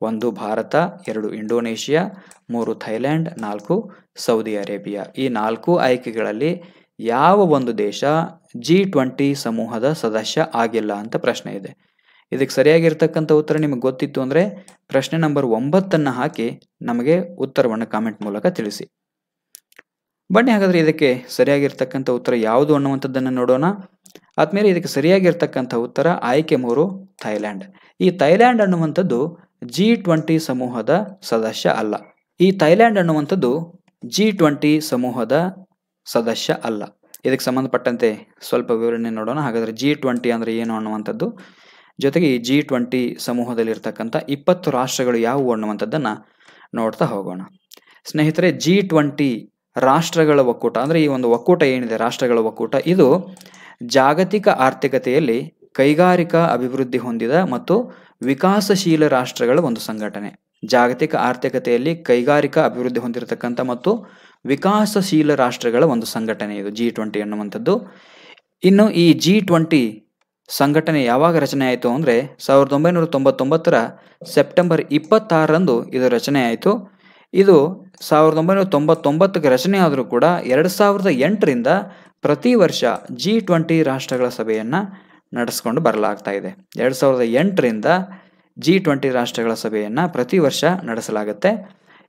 S1: 1 Bharat, 2 Indonesia, 3 Thailand, 4 Saudi Arabia. ಈ 4 ಆಯ್ಕೆಗಳಲ್ಲಿ ಯಾವ ಒಂದು ದೇಶ G20 ಸಮೂಹದ ಸದಸ್ಯ ಆಗಿಲ್ಲ ಅಂತ ಪ್ರಶ್ನೆ ಇದೆ. ಇದಕ್ಕೆ ಸರಿಯಾಗಿರ್ತಕ್ಕಂಥ ಉತ್ತರ ನಿಮಗೆ ಗೊತ್ತಿತ್ತು ಅಂದರೆ ಪ್ರಶ್ನೆ ನಂಬರ್ 9 ಹಾಕಿ ನಮಗೆ ಉತ್ತರವನ್ನು ಕಾಮೆಂಟ್ ಮೂಲಕ ತಿಳಿಸಿ. ಬನ್ನಿ ಹಾಗಾದರೆ ಇದಕ್ಕೆ ಸರಿಯಾಗಿರ್ತಕ್ಕಂಥ ಉತ್ತರ ಯಾವುದು ಅನ್ನುವಂಥದ್ದನ್ನು ನೋಡೋಣ. ಆದ್ಮೇಲೆ ಇದಕ್ಕೆ ಸರಿಯಾಗಿರ್ತಕ್ಕಂಥ ಉತ್ತರ ಆಯ್ಕೆ 3 ಥೈಲ್ಯಾಂಡ್. ಈ ಥೈಲ್ಯಾಂಡ್ ಅನ್ನುವಂಥದ್ದು G20 ಸಮೂಹದ ಸದಸ್ಯ ಅಲ್ಲ. ಈ ಥೈಲ್ಯಾಂಡ್ ಅನ್ನುವಂಥದ್ದು G20 ಸಮೂಹದ ಸದಸ್ಯ ಅಲ್ಲ. ಇದಕ್ಕೆ ಸಂಬಂಧಪಟ್ಟಂತೆ ಸ್ವಲ್ಪ ವಿವರಣೆ ನೋಡೋಣ. ಹಾಗಾದರೆ G20 ಅಂದರೆ ಏನು ಅನ್ನುವಂಥದ್ದು, ಜೊತೆಗೆ ಈ G20 ಸಮೂಹದಲ್ಲಿರ್ತಕ್ಕಂಥ 20 ರಾಷ್ಟ್ರಗಳು ಯಾವುವು ಅನ್ನುವಂಥದ್ದನ್ನು ನೋಡ್ತಾ ಹೋಗೋಣ. ಸ್ನೇಹಿತರೆ, G20 ರಾಷ್ಟ್ರಗಳ ಒಕ್ಕೂಟ ಅಂದರೆ ಈ ಒಂದು ಒಕ್ಕೂಟ ಏನಿದೆ, ರಾಷ್ಟ್ರಗಳ ಒಕ್ಕೂಟ, ಇದು ಜಾಗತಿಕ ಆರ್ಥಿಕತೆಯಲ್ಲಿ ಕೈಗಾರಿಕಾ ಅಭಿವೃದ್ಧಿ ಹೊಂದಿದ ಮತ್ತು ವಿಕಾಸಶೀಲ ರಾಷ್ಟ್ರಗಳ ಒಂದು ಸಂಘಟನೆ. ಜಾಗತಿಕ ಆರ್ಥಿಕತೆಯಲ್ಲಿ ಕೈಗಾರಿಕಾ ಅಭಿವೃದ್ಧಿ ಹೊಂದಿರತಕ್ಕಂಥ ಮತ್ತು ವಿಕಾಸಶೀಲ ರಾಷ್ಟ್ರಗಳ ಒಂದು ಸಂಘಟನೆ ಇದು G20 ಅನ್ನುವಂಥದ್ದು. ಇನ್ನು ಈ G20 ಸಂಘಟನೆ ಯಾವಾಗ ರಚನೆ ಆಯಿತು ಅಂದರೆ 1999 ಸೆಪ್ಟೆಂಬರ್ 26 ಇದು ರಚನೆ ಆಯಿತು. ಇದು 1999 ರಚನೆ ಆದರೂ ಕೂಡ 2008 ಪ್ರತಿ ವರ್ಷ G20 ರಾಷ್ಟ್ರಗಳ ಸಭೆಯನ್ನು ನಡೆಸ್ಕೊಂಡು ಬರಲಾಗ್ತಾ ಇದೆ. 2008 G20 ರಾಷ್ಟ್ರಗಳ ಸಭೆಯನ್ನು ಪ್ರತಿ ವರ್ಷ ನಡೆಸಲಾಗುತ್ತೆ.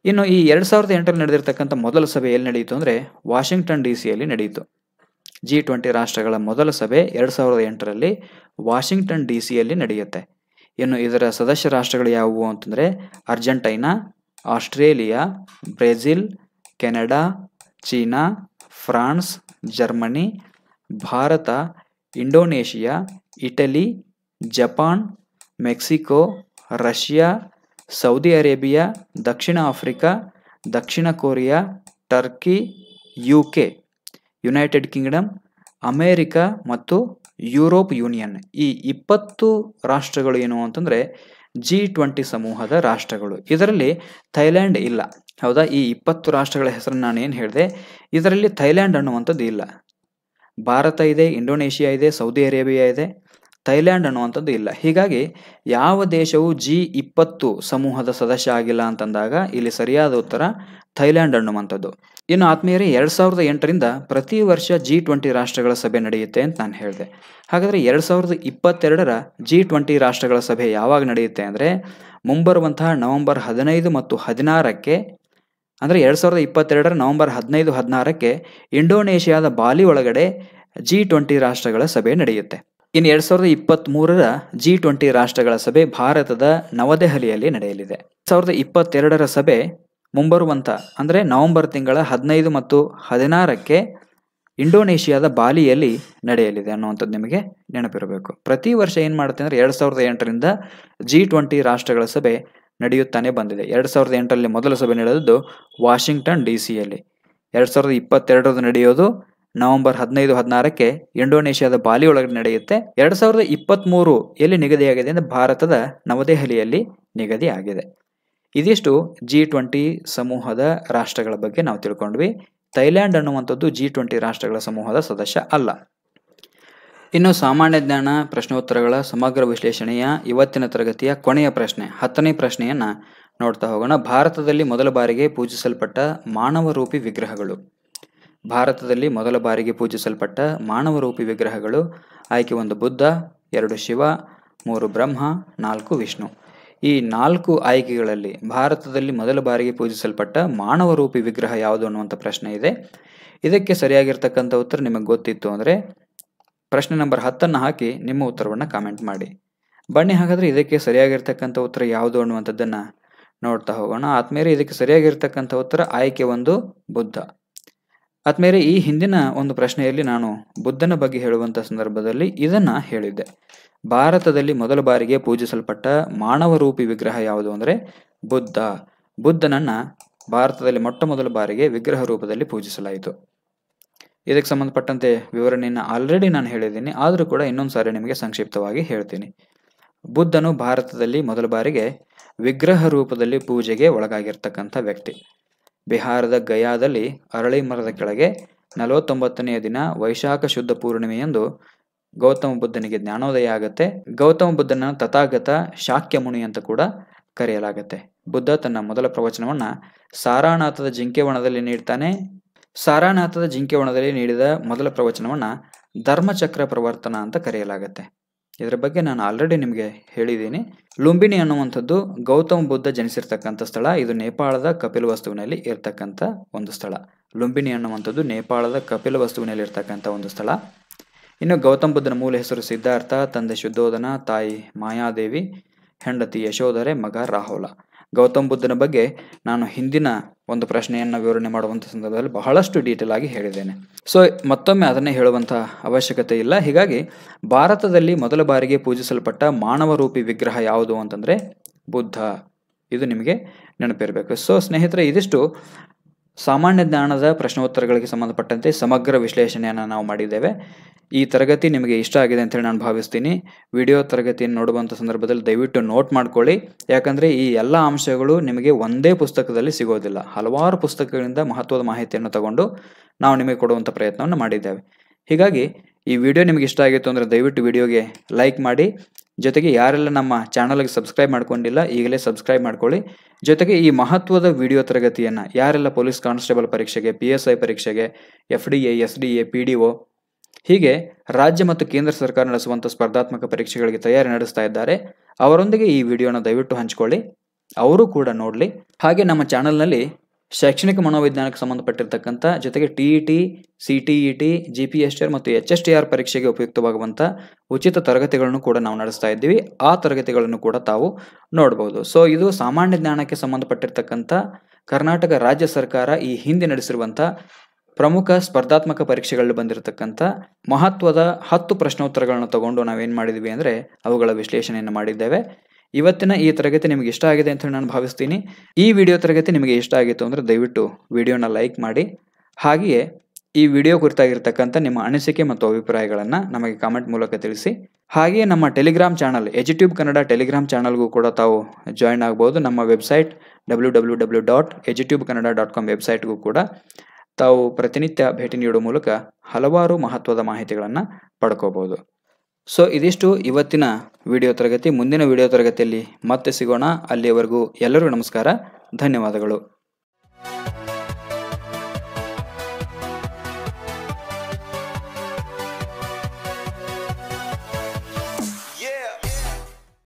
S1: ಇನ್ನು ಈ 2008 ನಡೆದಿರ್ತಕ್ಕಂಥ ಮೊದಲ ಸಭೆ ಎಲ್ಲಿ ನಡೆಯಿತು ಅಂದರೆ ವಾಷಿಂಗ್ಟನ್ DC ನಡೆಯಿತು. G20 ರಾಷ್ಟ್ರಗಳ ಮೊದಲ ಸಭೆ 2008 ವಾಷಿಂಗ್ಟನ್ DC ನಡೆಯುತ್ತೆ. ಇನ್ನು ಇದರ ಸದಸ್ಯ ರಾಷ್ಟ್ರಗಳು ಯಾವುವು ಅಂತಂದರೆ Argentina, Australia, Brazil, Canada, China, France, Germany, Bharat, Indonesia, Italy, Japan, Mexico, Russia, Saudi Arabia, ದಕ್ಷಿಣ ಆಫ್ರಿಕಾ, ದಕ್ಷಿಣ Korea, Turkey, UK, United Kingdom, America ಮತ್ತು ಯುರೋಪ್ ಯೂನಿಯನ್. ಈ 20 ರಾಷ್ಟ್ರಗಳು ಏನು ಅಂತಂದರೆ G20 ಸಮೂಹದ ರಾಷ್ಟ್ರಗಳು. ಇದರಲ್ಲಿ ಥೈಲ್ಯಾಂಡ್ ಇಲ್ಲ. ಹೌದಾ? ಈ 20 ರಾಷ್ಟ್ರಗಳ ಹೆಸರನ್ನು ನಾನು ಏನು ಹೇಳಿದೆ, ಇದರಲ್ಲಿ ಥೈಲ್ಯಾಂಡ್ ಅನ್ನುವಂಥದ್ದು ಇಲ್ಲ. ಭಾರತ ಇದೆ, ಇಂಡೋನೇಷಿಯಾ ಇದೆ, ಸೌದಿ ಅರೇಬಿಯಾ ಇದೆ, ಥೈಲ್ಯಾಂಡ್ ಅನ್ನುವಂಥದ್ದು ಇಲ್ಲ. ಹೀಗಾಗಿ ಯಾವ ದೇಶವು G20 ಸಮೂಹದ ಸದಸ್ಯ ಆಗಿಲ್ಲ ಅಂತಂದಾಗ ಇಲ್ಲಿ ಸರಿಯಾದ ಉತ್ತರ ಥೈಲ್ಯಾಂಡ್ ಅನ್ನುವಂಥದ್ದು. ಇನ್ನು ಆತ್ಮೀಯರೇ, 2008 ಪ್ರತಿ ವರ್ಷ G20 ರಾಷ್ಟ್ರಗಳ ಸಭೆ ನಡೆಯುತ್ತೆ ಅಂತ ನಾನು ಹೇಳಿದೆ. ಹಾಗಾದರೆ 2022 G20 ರಾಷ್ಟ್ರಗಳ ಸಭೆ ಯಾವಾಗ ನಡೆಯುತ್ತೆ ಅಂದರೆ ಮುಂಬರುವಂತಹ ನವೆಂಬರ್ 15 ಮತ್ತು 16 ಅಂದರೆ 2022 ನವೆಂಬರ್ 15, 16 ಇಂಡೋನೇಷಿಯಾದ ಬಾಲಿ ಒಳಗಡೆ G20 ರಾಷ್ಟ್ರಗಳ ಸಭೆ ನಡೆಯುತ್ತೆ. ಇನ್ನು 2023 G20 ರಾಷ್ಟ್ರಗಳ ಸಭೆ ಭಾರತದ ನವದೆಹಲಿಯಲ್ಲಿ ನಡೆಯಲಿದೆ. 2022 ಸಭೆ ಮುಂಬರುವಂಥ ಅಂದರೆ ನವೆಂಬರ್ ತಿಂಗಳ 15 ಮತ್ತು 16 ಇಂಡೋನೇಷಿಯಾದ ಬಾಲಿಯಲ್ಲಿ ನಡೆಯಲಿದೆ ಅನ್ನುವಂಥದ್ದು ನಿಮಗೆ ನೆನಪಿರಬೇಕು. ಪ್ರತಿ ವರ್ಷ ಏನು ಮಾಡುತ್ತೆ ಅಂದರೆ 2008 G20 ರಾಷ್ಟ್ರಗಳ ಸಭೆ ನಡೆಯುತ್ತಾನೆ ಬಂದಿದೆ. 2008 ಮೊದಲ ಸಭೆ ನಡೆದದ್ದು ವಾಷಿಂಗ್ಟನ್ DC. 2022 ನಡೆಯೋದು ನವೆಂಬರ್ 15, 16 ಇಂಡೋನೇಷಿಯಾದ ಬಾಲಿ ಒಳಗಡೆ ನಡೆಯುತ್ತೆ. 2023 ಎಲ್ಲಿ ನಿಗದಿಯಾಗಿದೆ ಅಂದರೆ ಭಾರತದ ನವದೆಹಲಿಯಲ್ಲಿ ನಿಗದಿಯಾಗಿದೆ. ಇದಿಷ್ಟು G20 ಸಮೂಹದ ರಾಷ್ಟ್ರಗಳ ಬಗ್ಗೆ ನಾವು ತಿಳ್ಕೊಂಡ್ವಿ. ಥೈಲ್ಯಾಂಡ್ ಅನ್ನುವಂಥದ್ದು G20 ರಾಷ್ಟ್ರಗಳ ಸಮೂಹದ ಸದಸ್ಯ ಅಲ್ಲ. ಇನ್ನು ಸಾಮಾನ್ಯ ಜ್ಞಾನ ಪ್ರಶ್ನೋತ್ತರಗಳ ಸಮಗ್ರ ವಿಶ್ಲೇಷಣೆಯ ಇವತ್ತಿನ ತರಗತಿಯ ಕೊನೆಯ ಪ್ರಶ್ನೆ 10ನೇ ಪ್ರಶ್ನೆಯನ್ನು ನೋಡ್ತಾ ಹೋಗೋಣ. ಭಾರತದಲ್ಲಿ ಮೊದಲ ಬಾರಿಗೆ ಪೂಜಿಸಲ್ಪಟ್ಟ ಮಾನವರೂಪಿ ವಿಗ್ರಹಗಳು. ಭಾರತದಲ್ಲಿ ಮೊದಲ ಬಾರಿಗೆ ಪೂಜಿಸಲ್ಪಟ್ಟ ಮಾನವರೂಪಿ ವಿಗ್ರಹಗಳು. ಆಯ್ಕೆ 1 ಬುದ್ಧ, 2 ಶಿವ, 3 ಬ್ರಹ್ಮ, 4 ವಿಷ್ಣು. ಈ 4 ಆಯ್ಕೆಗಳಲ್ಲಿ ಭಾರತದಲ್ಲಿ ಮೊದಲ ಬಾರಿಗೆ ಪೂಜಿಸಲ್ಪಟ್ಟ ಮಾನವರೂಪಿ ವಿಗ್ರಹ ಯಾವುದು ಅನ್ನುವಂಥ ಪ್ರಶ್ನೆ ಇದೆ. ಇದಕ್ಕೆ ಸರಿಯಾಗಿರ್ತಕ್ಕಂಥ ಉತ್ತರ ನಿಮಗೆ ಗೊತ್ತಿತ್ತು ಅಂದರೆ ಪ್ರಶ್ನೆ ನಂಬರ್ 10 ಹಾಕಿ ನಿಮ್ಮ ಉತ್ತರವನ್ನು ಕಾಮೆಂಟ್ ಮಾಡಿ. ಬನ್ನಿ ಹಾಗಾದರೆ ಇದಕ್ಕೆ ಸರಿಯಾಗಿರ್ತಕ್ಕಂಥ ಉತ್ತರ ಯಾವುದು ಅನ್ನುವಂಥದ್ದನ್ನು ನೋಡ್ತಾ ಹೋಗೋಣ. ಆದ್ಮೇಲೆ ಇದಕ್ಕೆ ಸರಿಯಾಗಿರ್ತಕ್ಕಂಥ ಉತ್ತರ ಆಯ್ಕೆ 1 ಬುದ್ಧ. ಆದ್ಮೇಲೆ ಈ ಹಿಂದಿನ ಒಂದು ಪ್ರಶ್ನೆಯಲ್ಲಿ ನಾನು ಬುದ್ಧನ ಬಗ್ಗೆ ಹೇಳುವಂಥ ಸಂದರ್ಭದಲ್ಲಿ ಇದನ್ನ ಹೇಳಿದ್ದೆ. ಭಾರತದಲ್ಲಿ ಮೊದಲ ಬಾರಿಗೆ ಪೂಜಿಸಲ್ಪಟ್ಟ ಮಾನವ ರೂಪಿ ವಿಗ್ರಹ ಯಾವುದು ಅಂದರೆ ಬುದ್ಧ. ಬುದ್ಧನನ್ನ ಭಾರತದಲ್ಲಿ ಮೊಟ್ಟ ಮೊದಲ ಬಾರಿಗೆ ವಿಗ್ರಹ ರೂಪದಲ್ಲಿ ಪೂಜಿಸಲಾಯಿತು. ಇದಕ್ಕೆ ಸಂಬಂಧಪಟ್ಟಂತೆ ವಿವರಣೆಯನ್ನು ಆಲ್ರೆಡಿ ನಾನು ಹೇಳಿದ್ದೀನಿ, ಆದರೂ ಕೂಡ ಇನ್ನೊಂದು ಸಾರಿ ನಿಮಗೆ ಸಂಕ್ಷಿಪ್ತವಾಗಿ ಹೇಳ್ತೀನಿ. ಬುದ್ಧನು ಭಾರತದಲ್ಲಿ ಮೊದಲ ಬಾರಿಗೆ ವಿಗ್ರಹ ರೂಪದಲ್ಲಿ ಪೂಜೆಗೆ ಒಳಗಾಗಿರ್ತಕ್ಕಂಥ ವ್ಯಕ್ತಿ. ಬಿಹಾರದ ಗಯಾದಲ್ಲಿ ಅರಳಿ ಮರದ ಕೆಳಗೆ 49ನೆಯ ದಿನ ವೈಶಾಖ ಶುದ್ಧ ಪೂರ್ಣಿಮೆಯಂದು ಗೌತಮ ಬುದ್ಧನಿಗೆ ಜ್ಞಾನೋದಯ ಆಗತ್ತೆ. ಗೌತಮ ಬುದ್ಧನ ತಥಾಗತ ಶಾಕ್ಯ ಮುನಿ ಅಂತ ಕೂಡ ಕರೆಯಲಾಗತ್ತೆ. ಬುದ್ಧ ತನ್ನ ಮೊದಲ ಪ್ರವಚನವನ್ನ ಸಾರಾನಾಥದ ಜಿಂಕೆವನದಲ್ಲಿ ನೀಡ್ತಾನೆ. ಸಾರಾನಾಥದ ಜಿಂಕೆವನದಲ್ಲಿ ನೀಡಿದ ಮೊದಲ ಪ್ರವಚನವನ್ನ ಧರ್ಮಚಕ್ರ ಪ್ರವರ್ತನ ಅಂತ ಕರೆಯಲಾಗತ್ತೆ. ಇದರ ಬಗ್ಗೆ ನಾನು ಆಲ್ರೆಡಿ ನಿಮಗೆ ಹೇಳಿದ್ದೀನಿ. ಲುಂಬಿನಿ ಅನ್ನುವಂಥದ್ದು ಗೌತಮ ಬುದ್ಧ ಜನಿಸಿರ್ತಕ್ಕಂಥ ಸ್ಥಳ. ಇದು ನೇಪಾಳದ ಕಪಿಲವಸ್ತುವಿನಲ್ಲಿ ಇರ್ತಕ್ಕಂಥ ಒಂದು ಸ್ಥಳ. ಲುಂಬಿನಿ ಅನ್ನುವಂಥದ್ದು ನೇಪಾಳದ ಕಪಿಲವಸ್ತುವಿನಲ್ಲಿ ಇರ್ತಕ್ಕಂಥ ಒಂದು ಸ್ಥಳ. ಇನ್ನು ಗೌತಮ ಬುದ್ಧನ ಮೂಲ ಹೆಸರು ಸಿದ್ಧಾರ್ಥ, ತಂದೆ ಶುದ್ಧೋಧನ, ತಾಯಿ ಮಾಯಾದೇವಿ, ಹೆಂಡತಿ ಯಶೋಧರೆ, ಮಗ ರಾಹುಲ. ಗೌತಮ ಬುದ್ಧನ ಬಗ್ಗೆ ನಾನು ಹಿಂದಿನ ಒಂದು ಪ್ರಶ್ನೆಯನ್ನು ವಿವರಣೆ ಮಾಡುವಂಥ ಸಂದರ್ಭದಲ್ಲಿ ಬಹಳಷ್ಟು ಡೀಟೇಲ್ ಆಗಿ ಹೇಳಿದ್ದೇನೆ. ಸೊ ಮತ್ತೊಮ್ಮೆ ಅದನ್ನೇ ಹೇಳುವಂಥ ಅವಶ್ಯಕತೆ ಇಲ್ಲ. ಹೀಗಾಗಿ ಭಾರತದಲ್ಲಿ ಮೊದಲ ಬಾರಿಗೆ ಪೂಜಿಸಲ್ಪಟ್ಟ ಮಾನವ ರೂಪಿ ವಿಗ್ರಹ ಯಾವುದು ಅಂತಂದರೆ ಬುದ್ಧ. ಇದು ನಿಮಗೆ ನೆನಪಿರಬೇಕು. ಸೊ ಸ್ನೇಹಿತರೆ, ಇದಿಷ್ಟು ಸಾಮಾನ್ಯ ಜ್ಞಾನದ ಪ್ರಶ್ನೋತ್ತರಗಳಿಗೆ ಸಂಬಂಧಪಟ್ಟಂತೆ ಸಮಗ್ರ ವಿಶ್ಲೇಷಣೆಯನ್ನು ನಾವು ಮಾಡಿದ್ದೇವೆ. ಈ ತರಗತಿ ನಿಮಗೆ ಇಷ್ಟ ಆಗಿದೆ ಅಂತೇಳಿ ನಾನು ಭಾವಿಸ್ತೀನಿ. ವಿಡಿಯೋ ತರಗತಿಯನ್ನು ನೋಡುವಂಥ ಸಂದರ್ಭದಲ್ಲಿ ದಯವಿಟ್ಟು ನೋಟ್ ಮಾಡ್ಕೊಳ್ಳಿ. ಯಾಕಂದರೆ ಈ ಎಲ್ಲ ಅಂಶಗಳು ನಿಮಗೆ ಒಂದೇ ಪುಸ್ತಕದಲ್ಲಿ ಸಿಗೋದಿಲ್ಲ. ಹಲವಾರು ಪುಸ್ತಕಗಳಿಂದ ಮಹತ್ವದ ಮಾಹಿತಿಯನ್ನು ತಗೊಂಡು ನಾವು ನಿಮಗೆ ಕೊಡುವಂಥ ಪ್ರಯತ್ನವನ್ನು ಮಾಡಿದ್ದೇವೆ. ಹೀಗಾಗಿ ಈ ವಿಡಿಯೋ ನಿಮಗೆ ಇಷ್ಟ ಆಗಿತ್ತು ಅಂದರೆ ದಯವಿಟ್ಟು ವಿಡಿಯೋಗೆ ಲೈಕ್ ಮಾಡಿ. ಜೊತೆಗೆ ಯಾರೆಲ್ಲ ನಮ್ಮ ಚಾನಲ್ಗೆ ಸಬ್ಸ್ಕ್ರೈಬ್ ಮಾಡ್ಕೊಂಡಿಲ್ಲ ಈಗಲೇ ಸಬ್ಸ್ಕ್ರೈಬ್ ಮಾಡ್ಕೊಳ್ಳಿ. ಜೊತೆಗೆ ಈ ಮಹತ್ವದ ವಿಡಿಯೋ ತರಗತಿಯನ್ನು ಯಾರೆಲ್ಲ ಪೊಲೀಸ್ ಕಾನ್ಸ್ಟೇಬಲ್ ಪರೀಕ್ಷೆಗೆ, PSI ಪರೀಕ್ಷೆಗೆ, FDA, SDA, PDO ಹೀಗೆ ರಾಜ್ಯ ಮತ್ತು ಕೇಂದ್ರ ಸರ್ಕಾರ ನಡೆಸುವಂಥ ಸ್ಪರ್ಧಾತ್ಮಕ ಪರೀಕ್ಷೆಗಳಿಗೆ ತಯಾರಿ ನಡೆಸ್ತಾ ಇದ್ದಾರೆ, ಅವರೊಂದಿಗೆ ಈ ವಿಡಿಯೋನ ದಯವಿಟ್ಟು ಹಂಚಿಕೊಳ್ಳಿ, ಅವರು ಕೂಡ ನೋಡಲಿ. ಹಾಗೆ ನಮ್ಮ ಚಾನಲ್ನಲ್ಲಿ ಶೈಕ್ಷಣಿಕ ಮನೋವಿಜ್ಞಾನಕ್ಕೆ ಸಂಬಂಧಪಟ್ಟಿರ್ತಕ್ಕಂಥ ಜೊತೆಗೆ TET, CTET, GPSR ಮತ್ತು HSTR ಪರೀಕ್ಷೆಗೆ ಉಪಯುಕ್ತವಾಗುವಂಥ ಉಚಿತ ತರಗತಿಗಳನ್ನು ಕೂಡ ನಾವು ನಡೆಸ್ತಾ ಇದ್ದೀವಿ. ಆ ತರಗತಿಗಳನ್ನು ಕೂಡ ತಾವು ನೋಡ್ಬೋದು. ಸೊ ಇದು ಸಾಮಾನ್ಯ ಜ್ಞಾನಕ್ಕೆ ಸಂಬಂಧಪಟ್ಟಿರ್ತಕ್ಕಂಥ ಕರ್ನಾಟಕ ರಾಜ್ಯ ಸರ್ಕಾರ ಈ ಹಿಂದೆ ನಡೆಸಿರುವಂಥ ಪ್ರಮುಖ ಸ್ಪರ್ಧಾತ್ಮಕ ಪರೀಕ್ಷೆಗಳಲ್ಲಿ ಬಂದಿರತಕ್ಕಂಥ ಮಹತ್ವದ 10 ಪ್ರಶ್ನೋತ್ತರಗಳನ್ನು ತಗೊಂಡು ನಾವೇನು ಮಾಡಿದ್ವಿ ಅಂದರೆ ಅವುಗಳ ವಿಶ್ಲೇಷಣೆಯನ್ನು ಮಾಡಿದ್ದೇವೆ. ಇವತ್ತಿನ ಈ ತರಗತಿ ನಿಮಗೆ ಇಷ್ಟ ಆಗಿದೆ ಅಂತ ನಾನು ಭಾವಿಸ್ತೀನಿ. ಈ ವಿಡಿಯೋ ತರಗತಿ ನಿಮಗೆ ಇಷ್ಟ ಆಗಿತ್ತು ಅಂದರೆ ದಯವಿಟ್ಟು ವಿಡಿಯೋನ ಲೈಕ್ ಮಾಡಿ. ಹಾಗೆಯೇ ಈ ವಿಡಿಯೋ ಕುರಿತಾಗಿರ್ತಕ್ಕಂಥ ನಿಮ್ಮ ಅನಿಸಿಕೆ ಮತ್ತು ಅಭಿಪ್ರಾಯಗಳನ್ನು ನಮಗೆ ಕಾಮೆಂಟ್ ಮೂಲಕ ತಿಳಿಸಿ. ಹಾಗೆಯೇ ನಮ್ಮ ಟೆಲಿಗ್ರಾಮ್ ಚಾನಲ್ ಎಜುಟ್ಯೂಬ್ ಕನ್ನಡ ಟೆಲಿಗ್ರಾಮ್ ಚಾನಲ್ಗೂ ಕೂಡ ತಾವು ಜಾಯ್ನ್ ಆಗ್ಬೋದು. ನಮ್ಮ ವೆಬ್ಸೈಟ್ www.edutubekannada.com ವೆಬ್ಸೈಟ್ಗೂ ಕೂಡ ತಾವು ಪ್ರತಿನಿತ್ಯ ಭೇಟಿ ನೀಡುವ ಮೂಲಕ ಹಲವಾರು ಮಹತ್ವದ ಮಾಹಿತಿಗಳನ್ನು ಪಡ್ಕೋಬಹುದು. ಸೊ ಇದಿಷ್ಟು ಇವತ್ತಿನ ವಿಡಿಯೋ ತರಗತಿ. ಮುಂದಿನ ವಿಡಿಯೋ ತರಗತಿಯಲ್ಲಿ ಮತ್ತೆ ಸಿಗೋಣ. ಅಲ್ಲಿಯವರೆಗೂ ಎಲ್ಲರಿಗೂ ನಮಸ್ಕಾರ, ಧನ್ಯವಾದಗಳು.